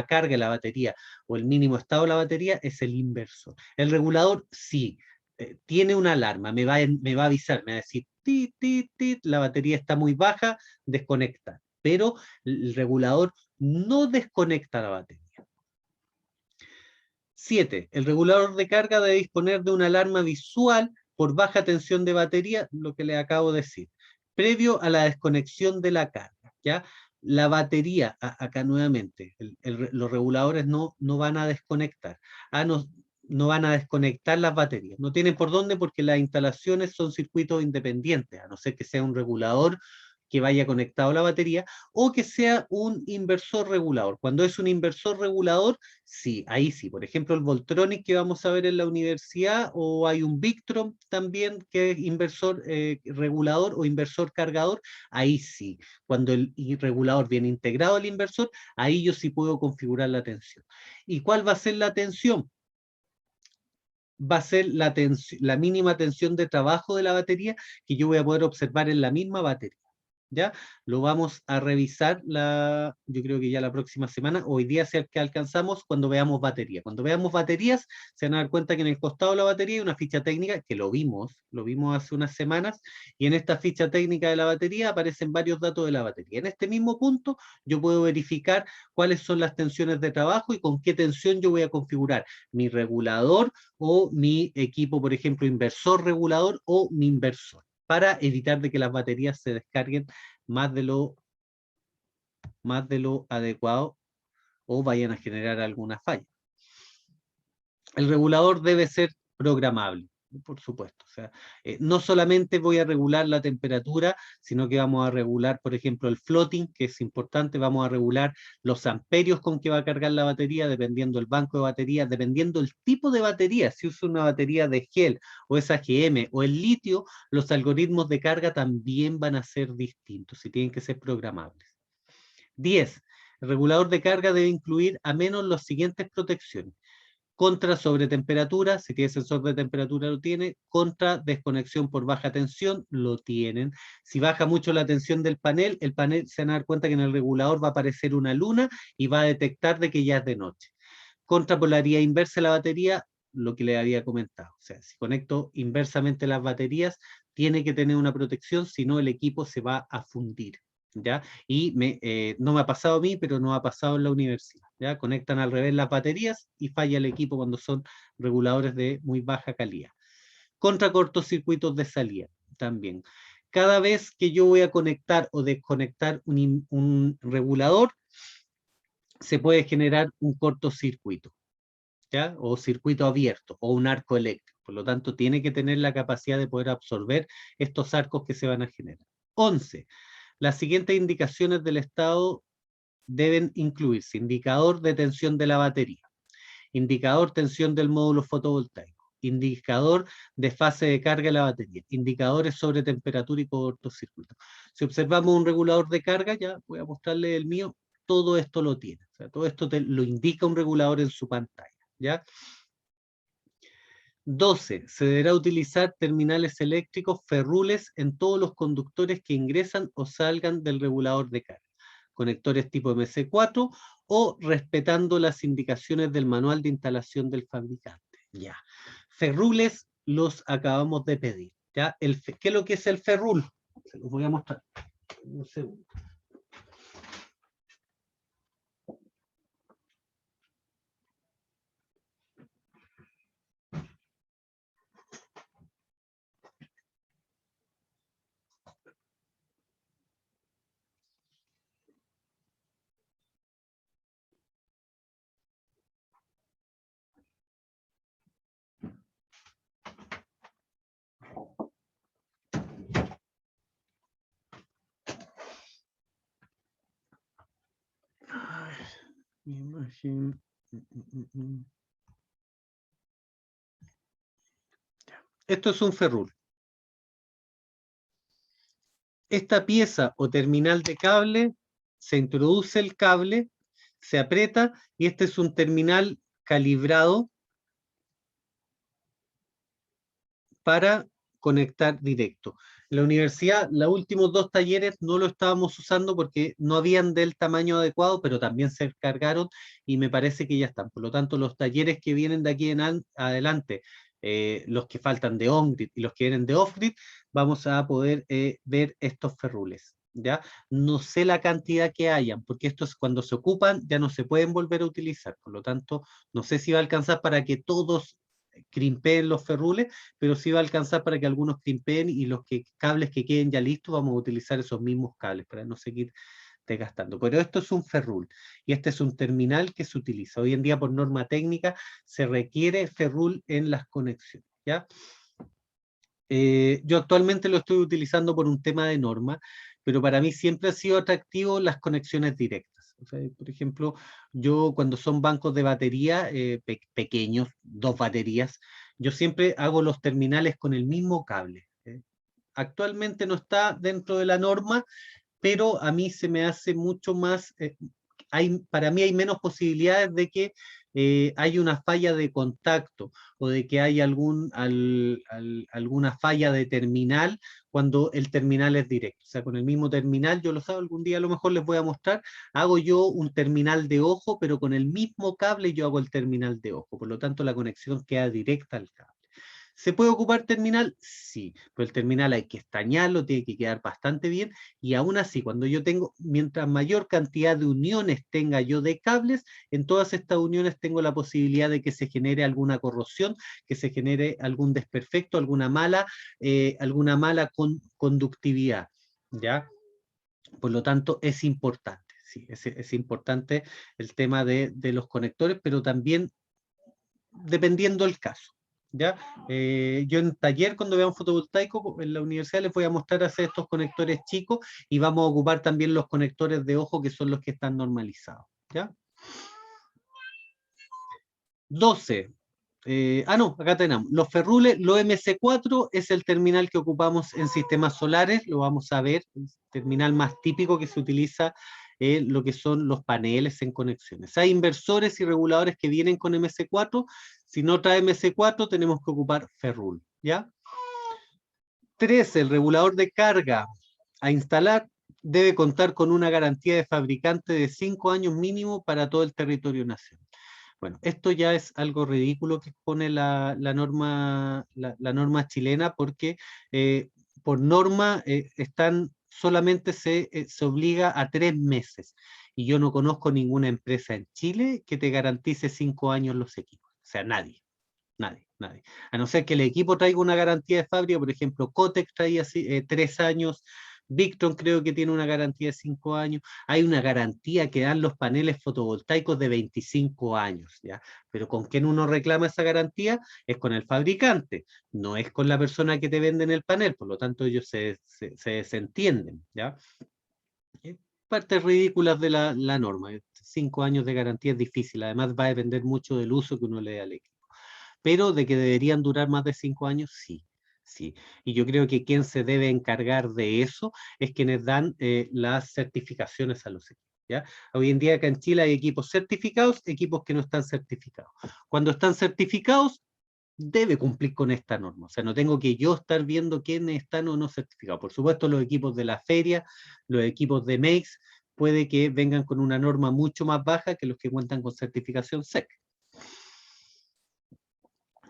carga de la batería o el mínimo estado de la batería es el inversor. El regulador sí, tiene una alarma, me va a avisar, me va a decir, tit, tit, tit, la batería está muy baja, desconecta, pero el regulador no desconecta la batería. 7. El regulador de carga debe disponer de una alarma visual por baja tensión de batería, lo que le acabo de decir, previo a la desconexión de la carga. ¿Ya? La batería, acá nuevamente, los reguladores no van a desconectar. No van a desconectar las baterías. No tienen por dónde porque las instalaciones son circuitos independientes, a no ser que sea un regulador que vaya conectado a la batería, o que sea un inversor regulador. Cuando es un inversor regulador, sí, ahí sí. Por ejemplo, el Voltronic que vamos a ver en la universidad, o hay un Victron también que es inversor regulador o inversor cargador, ahí sí. Cuando el regulador viene integrado al inversor, ahí yo sí puedo configurar la tensión. ¿Y cuál va a ser la tensión? Va a ser la mínima tensión de trabajo de la batería que yo voy a poder observar en la misma batería. ¿Ya? Lo vamos a revisar yo creo que ya la próxima semana, hoy día sea el que alcanzamos cuando veamos batería. Cuando veamos baterías, se van a dar cuenta que en el costado de la batería hay una ficha técnica, que lo vimos hace unas semanas, y en esta ficha técnica de la batería aparecen varios datos de la batería. En este mismo punto, yo puedo verificar cuáles son las tensiones de trabajo y con qué tensión yo voy a configurar mi regulador o mi equipo, por ejemplo, inversor regulador o mi inversor, para evitar de que las baterías se descarguen más de lo adecuado o vayan a generar alguna falla. El regulador debe ser programable, por supuesto. O sea, no solamente voy a regular la temperatura, sino que vamos a regular, por ejemplo, el floating, que es importante, vamos a regular los amperios con que va a cargar la batería, dependiendo del banco de batería, dependiendo del tipo de batería. Si uso una batería de gel o es AGM o el litio, los algoritmos de carga también van a ser distintos y tienen que ser programables. 10. El regulador de carga debe incluir a menos las siguientes protecciones: contra sobretemperatura, si tiene sensor de temperatura lo tiene, contra desconexión por baja tensión, lo tienen. Si baja mucho la tensión del panel, el panel se van a dar cuenta que en el regulador va a aparecer una luna y va a detectar de que ya es de noche. Contra polaridad inversa de la batería, lo que le había comentado. O sea, si conecto inversamente las baterías, tiene que tener una protección, si no el equipo se va a fundir. ¿Ya? Y no me ha pasado a mí, pero no ha pasado en la universidad. ¿Ya? Conectan al revés las baterías y falla el equipo cuando son reguladores de muy baja calidad. Contra cortocircuitos de salida también. Cada vez que yo voy a conectar o desconectar un regulador, se puede generar un cortocircuito, ¿ya? O circuito abierto o un arco eléctrico. Por lo tanto, tiene que tener la capacidad de poder absorber estos arcos que se van a generar. 11. Las siguientes indicaciones del estado deben incluirse: indicador de tensión de la batería, indicador tensión del módulo fotovoltaico, indicador de fase de carga de la batería, indicadores sobre temperatura y cortocircuito. Si observamos un regulador de carga, ya voy a mostrarle el mío, todo esto lo tiene. O sea, todo esto lo indica un regulador en su pantalla, ¿ya? 12. Se deberá utilizar terminales eléctricos ferrules en todos los conductores que ingresan o salgan del regulador de carga. Conectores tipo MC4 o respetando las indicaciones del manual de instalación del fabricante. Ya. Ferrules los acabamos de pedir. ¿Ya? ¿Qué es lo que es el ferrul? Se los voy a mostrar. Un segundo. Mi imagen. Esto es un ferrul. Esta pieza o terminal de cable, se introduce el cable, se aprieta y este es un terminal calibrado para conectar directo. En la universidad, los últimos 2 talleres no lo estábamos usando porque no habían del tamaño adecuado, pero también se cargaron y me parece que ya están. Por lo tanto, los talleres que vienen de aquí en adelante, los que faltan de on-grid y los que vienen de off-grid, vamos a poder ver estos ferrules. ¿Ya? No sé la cantidad que hayan, porque estos cuando se ocupan ya no se pueden volver a utilizar. Por lo tanto, no sé si va a alcanzar para que todos crimpeen los ferrules, pero sí va a alcanzar para que algunos crimpeen y los cables que queden ya listos vamos a utilizar esos mismos cables para no seguir desgastando. Pero esto es un ferrul y este es un terminal que se utiliza. Hoy en día por norma técnica se requiere ferrul en las conexiones, ¿ya? Yo actualmente lo estoy utilizando por un tema de norma, pero para mí siempre ha sido atractivo las conexiones directas. O sea, por ejemplo, yo cuando son bancos de batería pequeños, 2 baterías, yo siempre hago los terminales con el mismo cable. Actualmente no está dentro de la norma, pero a mí se me hace mucho más, para mí hay menos posibilidades de que hay una falla de contacto o de que hay alguna falla de terminal cuando el terminal es directo. O sea, con el mismo terminal, yo lo sé, algún día a lo mejor les voy a mostrar, hago yo un terminal de ojo, pero con el mismo cable yo hago el terminal de ojo. Por lo tanto, la conexión queda directa al cable. ¿Se puede ocupar terminal? Sí, pero el terminal hay que estañarlo, tiene que quedar bastante bien, y aún así, cuando yo tengo, mientras mayor cantidad de uniones tenga yo de cables, en todas estas uniones tengo la posibilidad de que se genere alguna corrosión, que se genere algún desperfecto, alguna mala conductividad, ¿ya? Por lo tanto, es importante, sí, es importante el tema de los conectores, pero también dependiendo del caso. ¿Ya? Yo en taller, cuando vean fotovoltaico, en la universidad les voy a mostrar hacer estos conectores chicos y vamos a ocupar también los conectores de ojo que son los que están normalizados. ¿Ya? 12. No, acá tenemos. Los ferrules, los MC4 es el terminal que ocupamos en sistemas solares, lo vamos a ver, el terminal más típico que se utiliza en lo que son los paneles en conexiones. Hay inversores y reguladores que vienen con MC4, si no trae MC4 tenemos que ocupar ferrul, ¿ya? 13. El regulador de carga a instalar debe contar con una garantía de fabricante de 5 años mínimo para todo el territorio nacional. Bueno, esto ya es algo ridículo que pone la norma chilena, porque por norma solamente se obliga a 3 meses. Y yo no conozco ninguna empresa en Chile que te garantice 5 años los equipos. O sea, nadie. Nadie. A no ser que el equipo traiga una garantía de fábrica, por ejemplo, Cotec traía 3 años, Victron creo que tiene una garantía de 5 años. Hay una garantía que dan los paneles fotovoltaicos de 25 años, ¿ya? Pero ¿con quién uno reclama esa garantía? Es con el fabricante, no es con la persona que te venden el panel, por lo tanto ellos se desentienden, ¿ya? Partes ridículas de la norma. 5 años de garantía es difícil, además va a depender mucho del uso que uno le dé al equipo. Pero de que deberían durar más de 5 años, sí. Sí, y yo creo que quien se debe encargar de eso es quienes dan las certificaciones a los equipos, ¿ya? Hoy en día acá en Chile hay equipos certificados, equipos que no están certificados. Cuando están certificados, debe cumplir con esta norma. O sea, no tengo que yo estar viendo quiénes están o no certificados. Por supuesto, los equipos de la feria, los equipos de Makes, puede que vengan con una norma mucho más baja que los que cuentan con certificación SEC.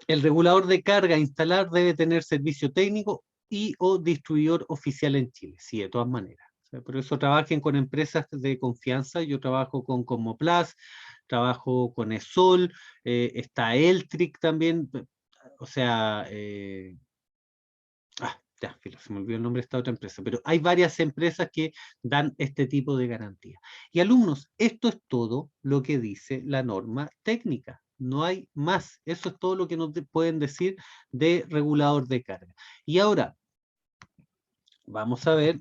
El regulador de carga a instalar debe tener servicio técnico y o distribuidor oficial en Chile. Sí, de todas maneras. O sea, por eso trabajen con empresas de confianza. Yo trabajo con Comoplas, trabajo con ESOL, está Eltric también. O sea, ya, se me olvidó el nombre de esta otra empresa, pero hay varias empresas que dan este tipo de garantía. Y alumnos, esto es todo lo que dice la norma técnica. No hay más. Eso es todo lo que nos pueden decir de regulador de carga. Y ahora, vamos a ver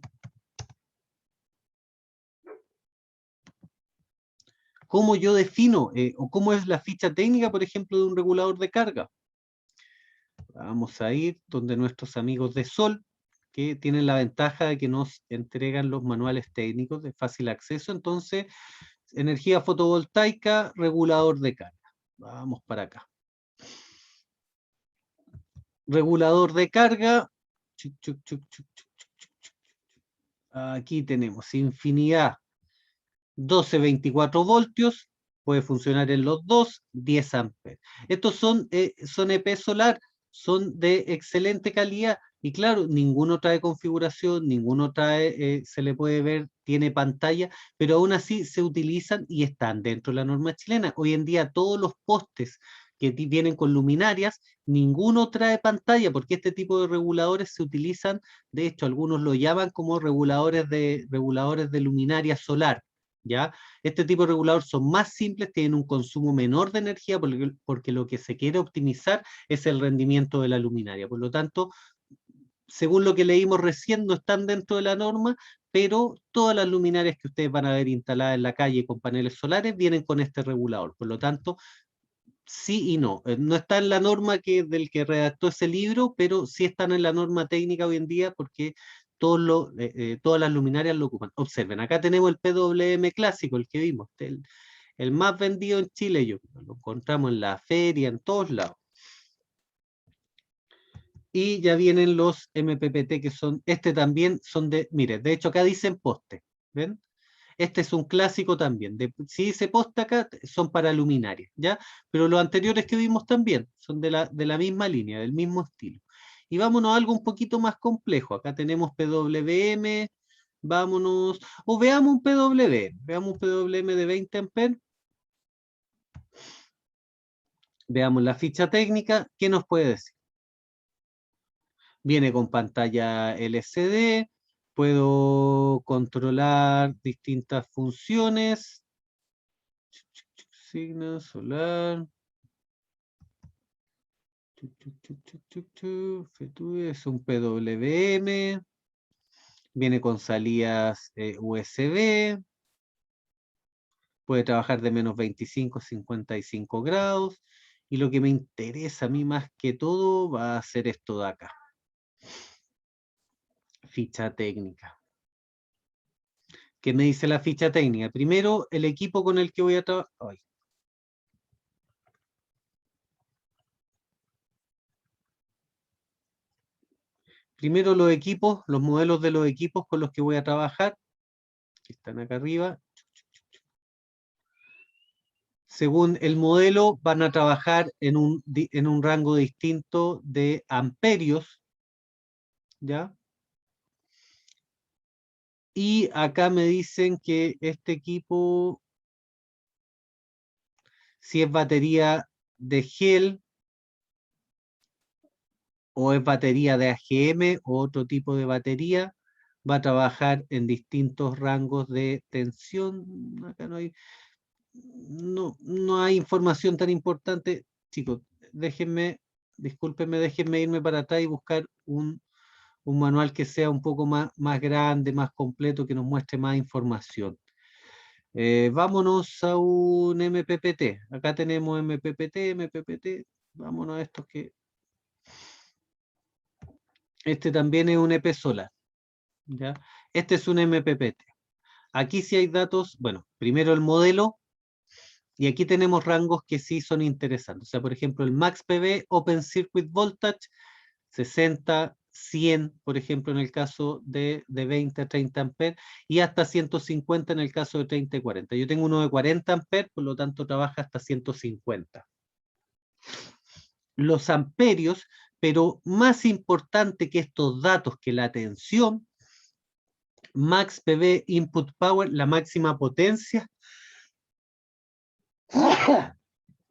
cómo yo defino o cómo es la ficha técnica, por ejemplo, de un regulador de carga. Vamos a ir donde nuestros amigos de Sol, que tienen la ventaja de que nos entregan los manuales técnicos de fácil acceso. Entonces, energía fotovoltaica, regulador de carga. Vamos para acá. Regulador de carga. Aquí tenemos infinidad. 12-24 voltios. Puede funcionar en los dos, 10 amperes. Estos son EP solar, son de excelente calidad. Y claro, ninguno trae configuración, ninguno trae, se le puede ver, tiene pantalla, pero aún así se utilizan y están dentro de la norma chilena. Hoy en día todos los postes que vienen con luminarias, ninguno trae pantalla, porque este tipo de reguladores se utilizan, de hecho, algunos lo llaman como reguladores de luminaria solar, ¿ya? Este tipo de regulador son más simples, tienen un consumo menor de energía, porque lo que se quiere optimizar es el rendimiento de la luminaria. Por lo tanto, según lo que leímos recién, no están dentro de la norma, pero todas las luminarias que ustedes van a ver instaladas en la calle con paneles solares vienen con este regulador. Por lo tanto, sí y no. No está en la norma del que redactó ese libro, pero sí están en la norma técnica hoy en día porque todas las luminarias lo ocupan. Observen, acá tenemos el PWM clásico, el que vimos, el más vendido en Chile, lo encontramos en la feria, en todos lados. Y ya vienen los MPPT que son, también son mire, de hecho acá dicen poste, ¿ven? Este es un clásico también. Si dice poste acá, son para luminarias, ¿ya? Pero los anteriores que vimos también son de la misma línea, del mismo estilo. Y vámonos a algo un poquito más complejo. Acá tenemos PWM, vámonos, o veamos un PWM de 20 amperes. Veamos la ficha técnica, ¿qué nos puede decir? Viene con pantalla LCD, puedo controlar distintas funciones. Signo solar. Es un PWM. Viene con salidas USB. Puede trabajar de menos 25 a 55 grados. Y lo que me interesa a mí más que todo va a ser esto de acá. Ficha técnica. ¿Qué me dice la ficha técnica? Primero, el equipo con el que voy a trabajar. Primero los equipos, los modelos de los equipos con los que voy a trabajar, que están acá arriba. Según el modelo, van a trabajar en un rango distinto de amperios, ¿ya? Y acá me dicen que este equipo, si es batería de gel, o es batería de AGM, o otro tipo de batería, va a trabajar en distintos rangos de tensión. Acá no hay información tan importante. Chicos, discúlpenme, déjenme irme para atrás y buscar un manual que sea un poco más grande, más completo, que nos muestre más información. Vámonos a un MPPT. Acá tenemos MPPT. Vámonos a estos que... Este también es un EP solar. ¿Ya? Este es un MPPT. Aquí sí hay datos, bueno, primero el modelo, y aquí tenemos rangos que sí son interesantes. O sea, por ejemplo, el Max PV Open Circuit Voltage, 60, 100, por ejemplo, en el caso de 20 a 30 amperes, y hasta 150 en el caso de 30 y 40. Yo tengo uno de 40 amperes, por lo tanto trabaja hasta 150. Los amperios, pero más importante que estos datos, que la tensión, Max PV Input Power, la máxima potencia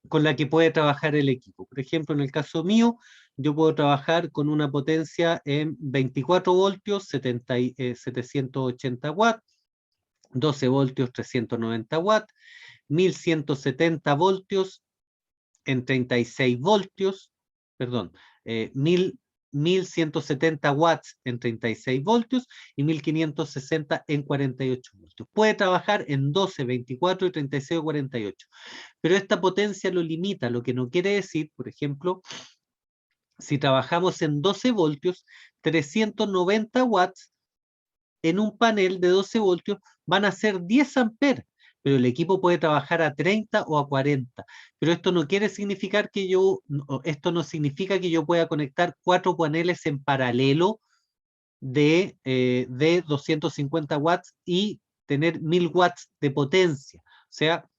con la que puede trabajar el equipo. Por ejemplo, en el caso mío, yo puedo trabajar con una potencia en 24 voltios, 780 watts, 12 voltios, 390 watts, 1170 voltios en 36 voltios, perdón, 1170 watts en 36 voltios y 1560 en 48 voltios. Puede trabajar en 12, 24 y 36 o 48. Pero esta potencia lo limita, lo que no quiere decir, por ejemplo, si trabajamos en 12 voltios, 390 watts en un panel de 12 voltios van a ser 10 amperes, pero el equipo puede trabajar a 30 o a 40. Pero esto no quiere significar que esto no significa que yo pueda conectar 4 paneles en paralelo de 250 watts y tener 1000 watts de potencia. O sea,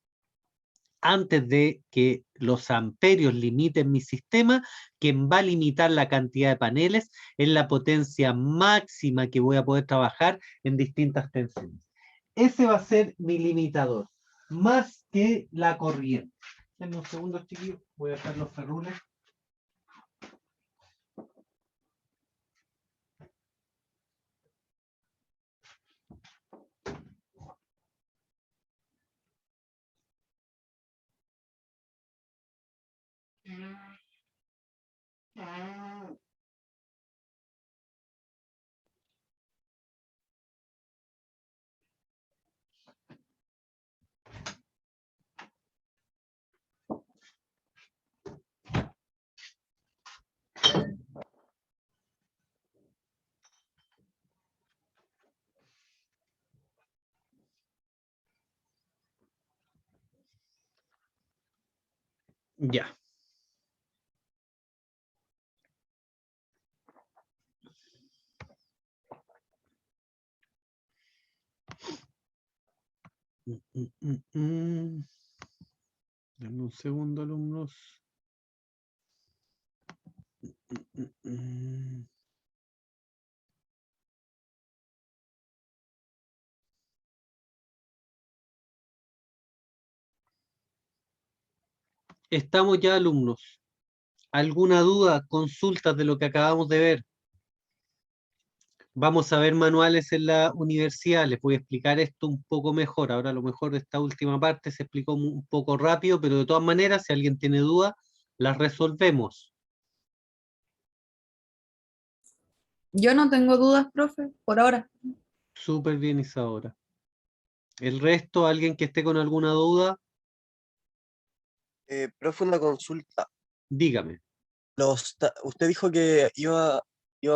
antes de que los amperios limiten mi sistema, quien va a limitar la cantidad de paneles es la potencia máxima que voy a poder trabajar en distintas tensiones. Ese va a ser mi limitador, más que la corriente. Denme un segundo, chiquillos, voy a dejar los ferrules. Ya. Dame un segundo, alumnos. Estamos ya, alumnos. ¿Alguna duda, consultas de lo que acabamos de ver? Vamos a ver manuales en la universidad, les voy a explicar esto un poco mejor. Ahora a lo mejor esta última parte se explicó un poco rápido, pero de todas maneras, si alguien tiene duda, las resolvemos. Yo no tengo dudas, profe, por ahora. Súper bien, Isadora. El resto, alguien que esté con alguna duda, Profe, una consulta. dígame. Usted dijo que iba a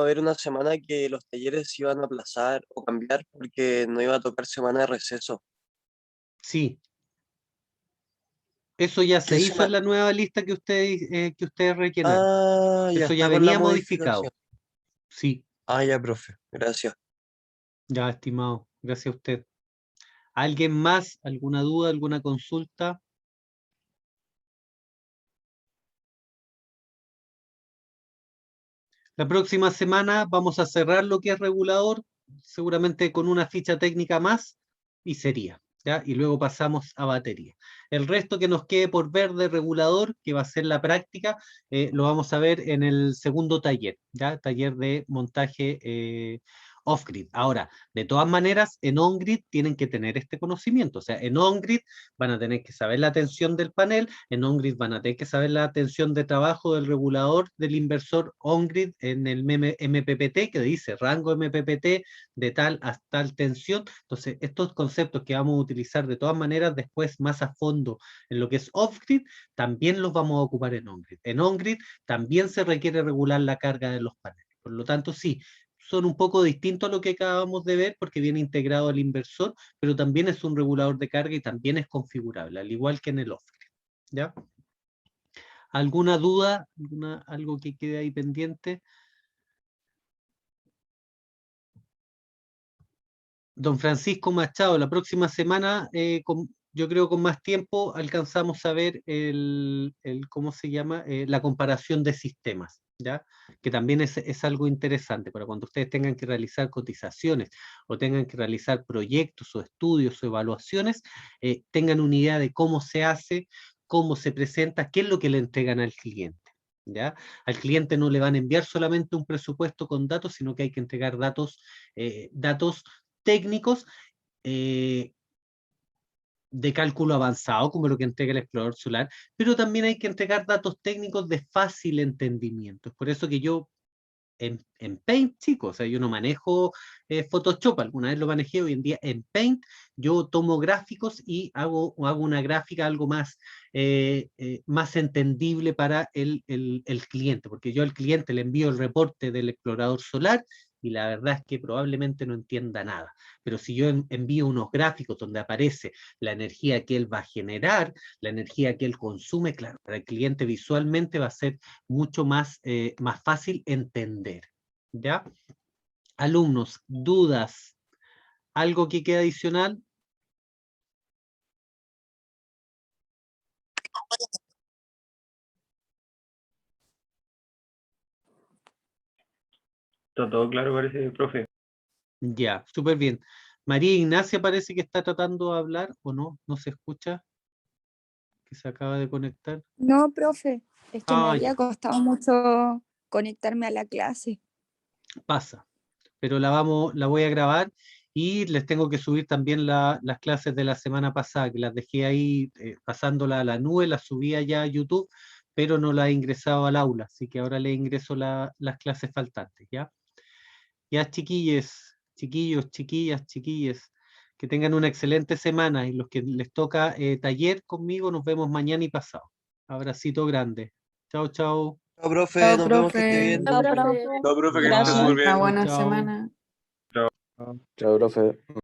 haber una semana que los talleres se iban a aplazar o cambiar porque no iba a tocar semana de receso. Sí. Eso ya se ¿Qué hizo en semana? la nueva lista que ustedes rellenaron. Ah, ya Eso ya está con la venía modificado. modificación. Sí, Ah, ya, profe. Gracias. ya, estimado. Gracias a usted. ¿Alguien más? ¿Alguna duda? ¿Alguna consulta? La próxima semana vamos a cerrar lo que es regulador, seguramente con una ficha técnica más, y sería, ¿ya? Y luego pasamos a batería. El resto que nos quede por ver de regulador, que va a ser la práctica, lo vamos a ver en el segundo taller, ¿ya? Taller de montaje off-grid. Ahora, de todas maneras, en on-grid tienen que tener este conocimiento. O sea, en on-grid van a tener que saber la tensión del panel, en on-grid van a tener que saber la tensión de trabajo del regulador del inversor on-grid en el MPPT, que dice rango MPPT de tal a tal tensión. Entonces, estos conceptos que vamos a utilizar de todas maneras después más a fondo en lo que es off-grid, también los vamos a ocupar en on-grid. En on-grid también se requiere regular la carga de los paneles. Por lo tanto, sí, son un poco distintos a lo que acabamos de ver porque viene integrado al inversor, pero también es un regulador de carga y también es configurable, al igual que en el off-grid. ¿Ya? ¿Alguna duda? ¿Algo que quede ahí pendiente? Don Francisco Machado, la próxima semana, yo creo con más tiempo, alcanzamos a ver ¿cómo se llama? La comparación de sistemas, ¿ya? Que también es algo interesante para cuando ustedes tengan que realizar cotizaciones o tengan que realizar proyectos o estudios o evaluaciones, tengan una idea de cómo se hace, cómo se presenta, qué es lo que le entregan al cliente. ¿Ya? Al cliente no le van a enviar solamente un presupuesto con datos, sino que hay que entregar datos técnicos de cálculo avanzado, como lo que entrega el explorador solar, pero también hay que entregar datos técnicos de fácil entendimiento. Es por eso que yo en Paint, chicos, o sea, yo no manejo Photoshop, alguna vez lo manejé, hoy en día en Paint yo tomo gráficos y hago una gráfica algo más, más entendible para el cliente, porque yo al cliente le envío el reporte del explorador solar y la verdad es que probablemente no entienda nada. Pero si yo envío unos gráficos donde aparece la energía que él va a generar, la energía que él consume, claro, para el cliente visualmente va a ser mucho más, más fácil entender. ¿Ya? Alumnos, dudas, ¿algo que quede adicional? Está todo claro, parece, profe. Ya, súper bien. María Ignacia parece que está tratando de hablar, ¿o no? ¿No se escucha? Que se acaba de conectar. No, profe, es que me Ah, había ya, costado mucho conectarme a la clase. pasa. Pero la voy a grabar y les tengo que subir también las clases de la semana pasada, que las dejé ahí pasándola a la nube, las subí allá a YouTube, pero no las he ingresado al aula, así que ahora le ingreso las clases faltantes, ¿ya? Ya, chiquillos, chiquillas, que tengan una excelente semana y los que les toca taller conmigo, nos vemos mañana y pasado. Abracito grande. Chao, chao. Chao, profe, Chao, nos vemos, que esté profe. bien. Chao, profe. No, profe, que esté Igual, súper Gracias, bien. buena chao. semana. Chao, profe.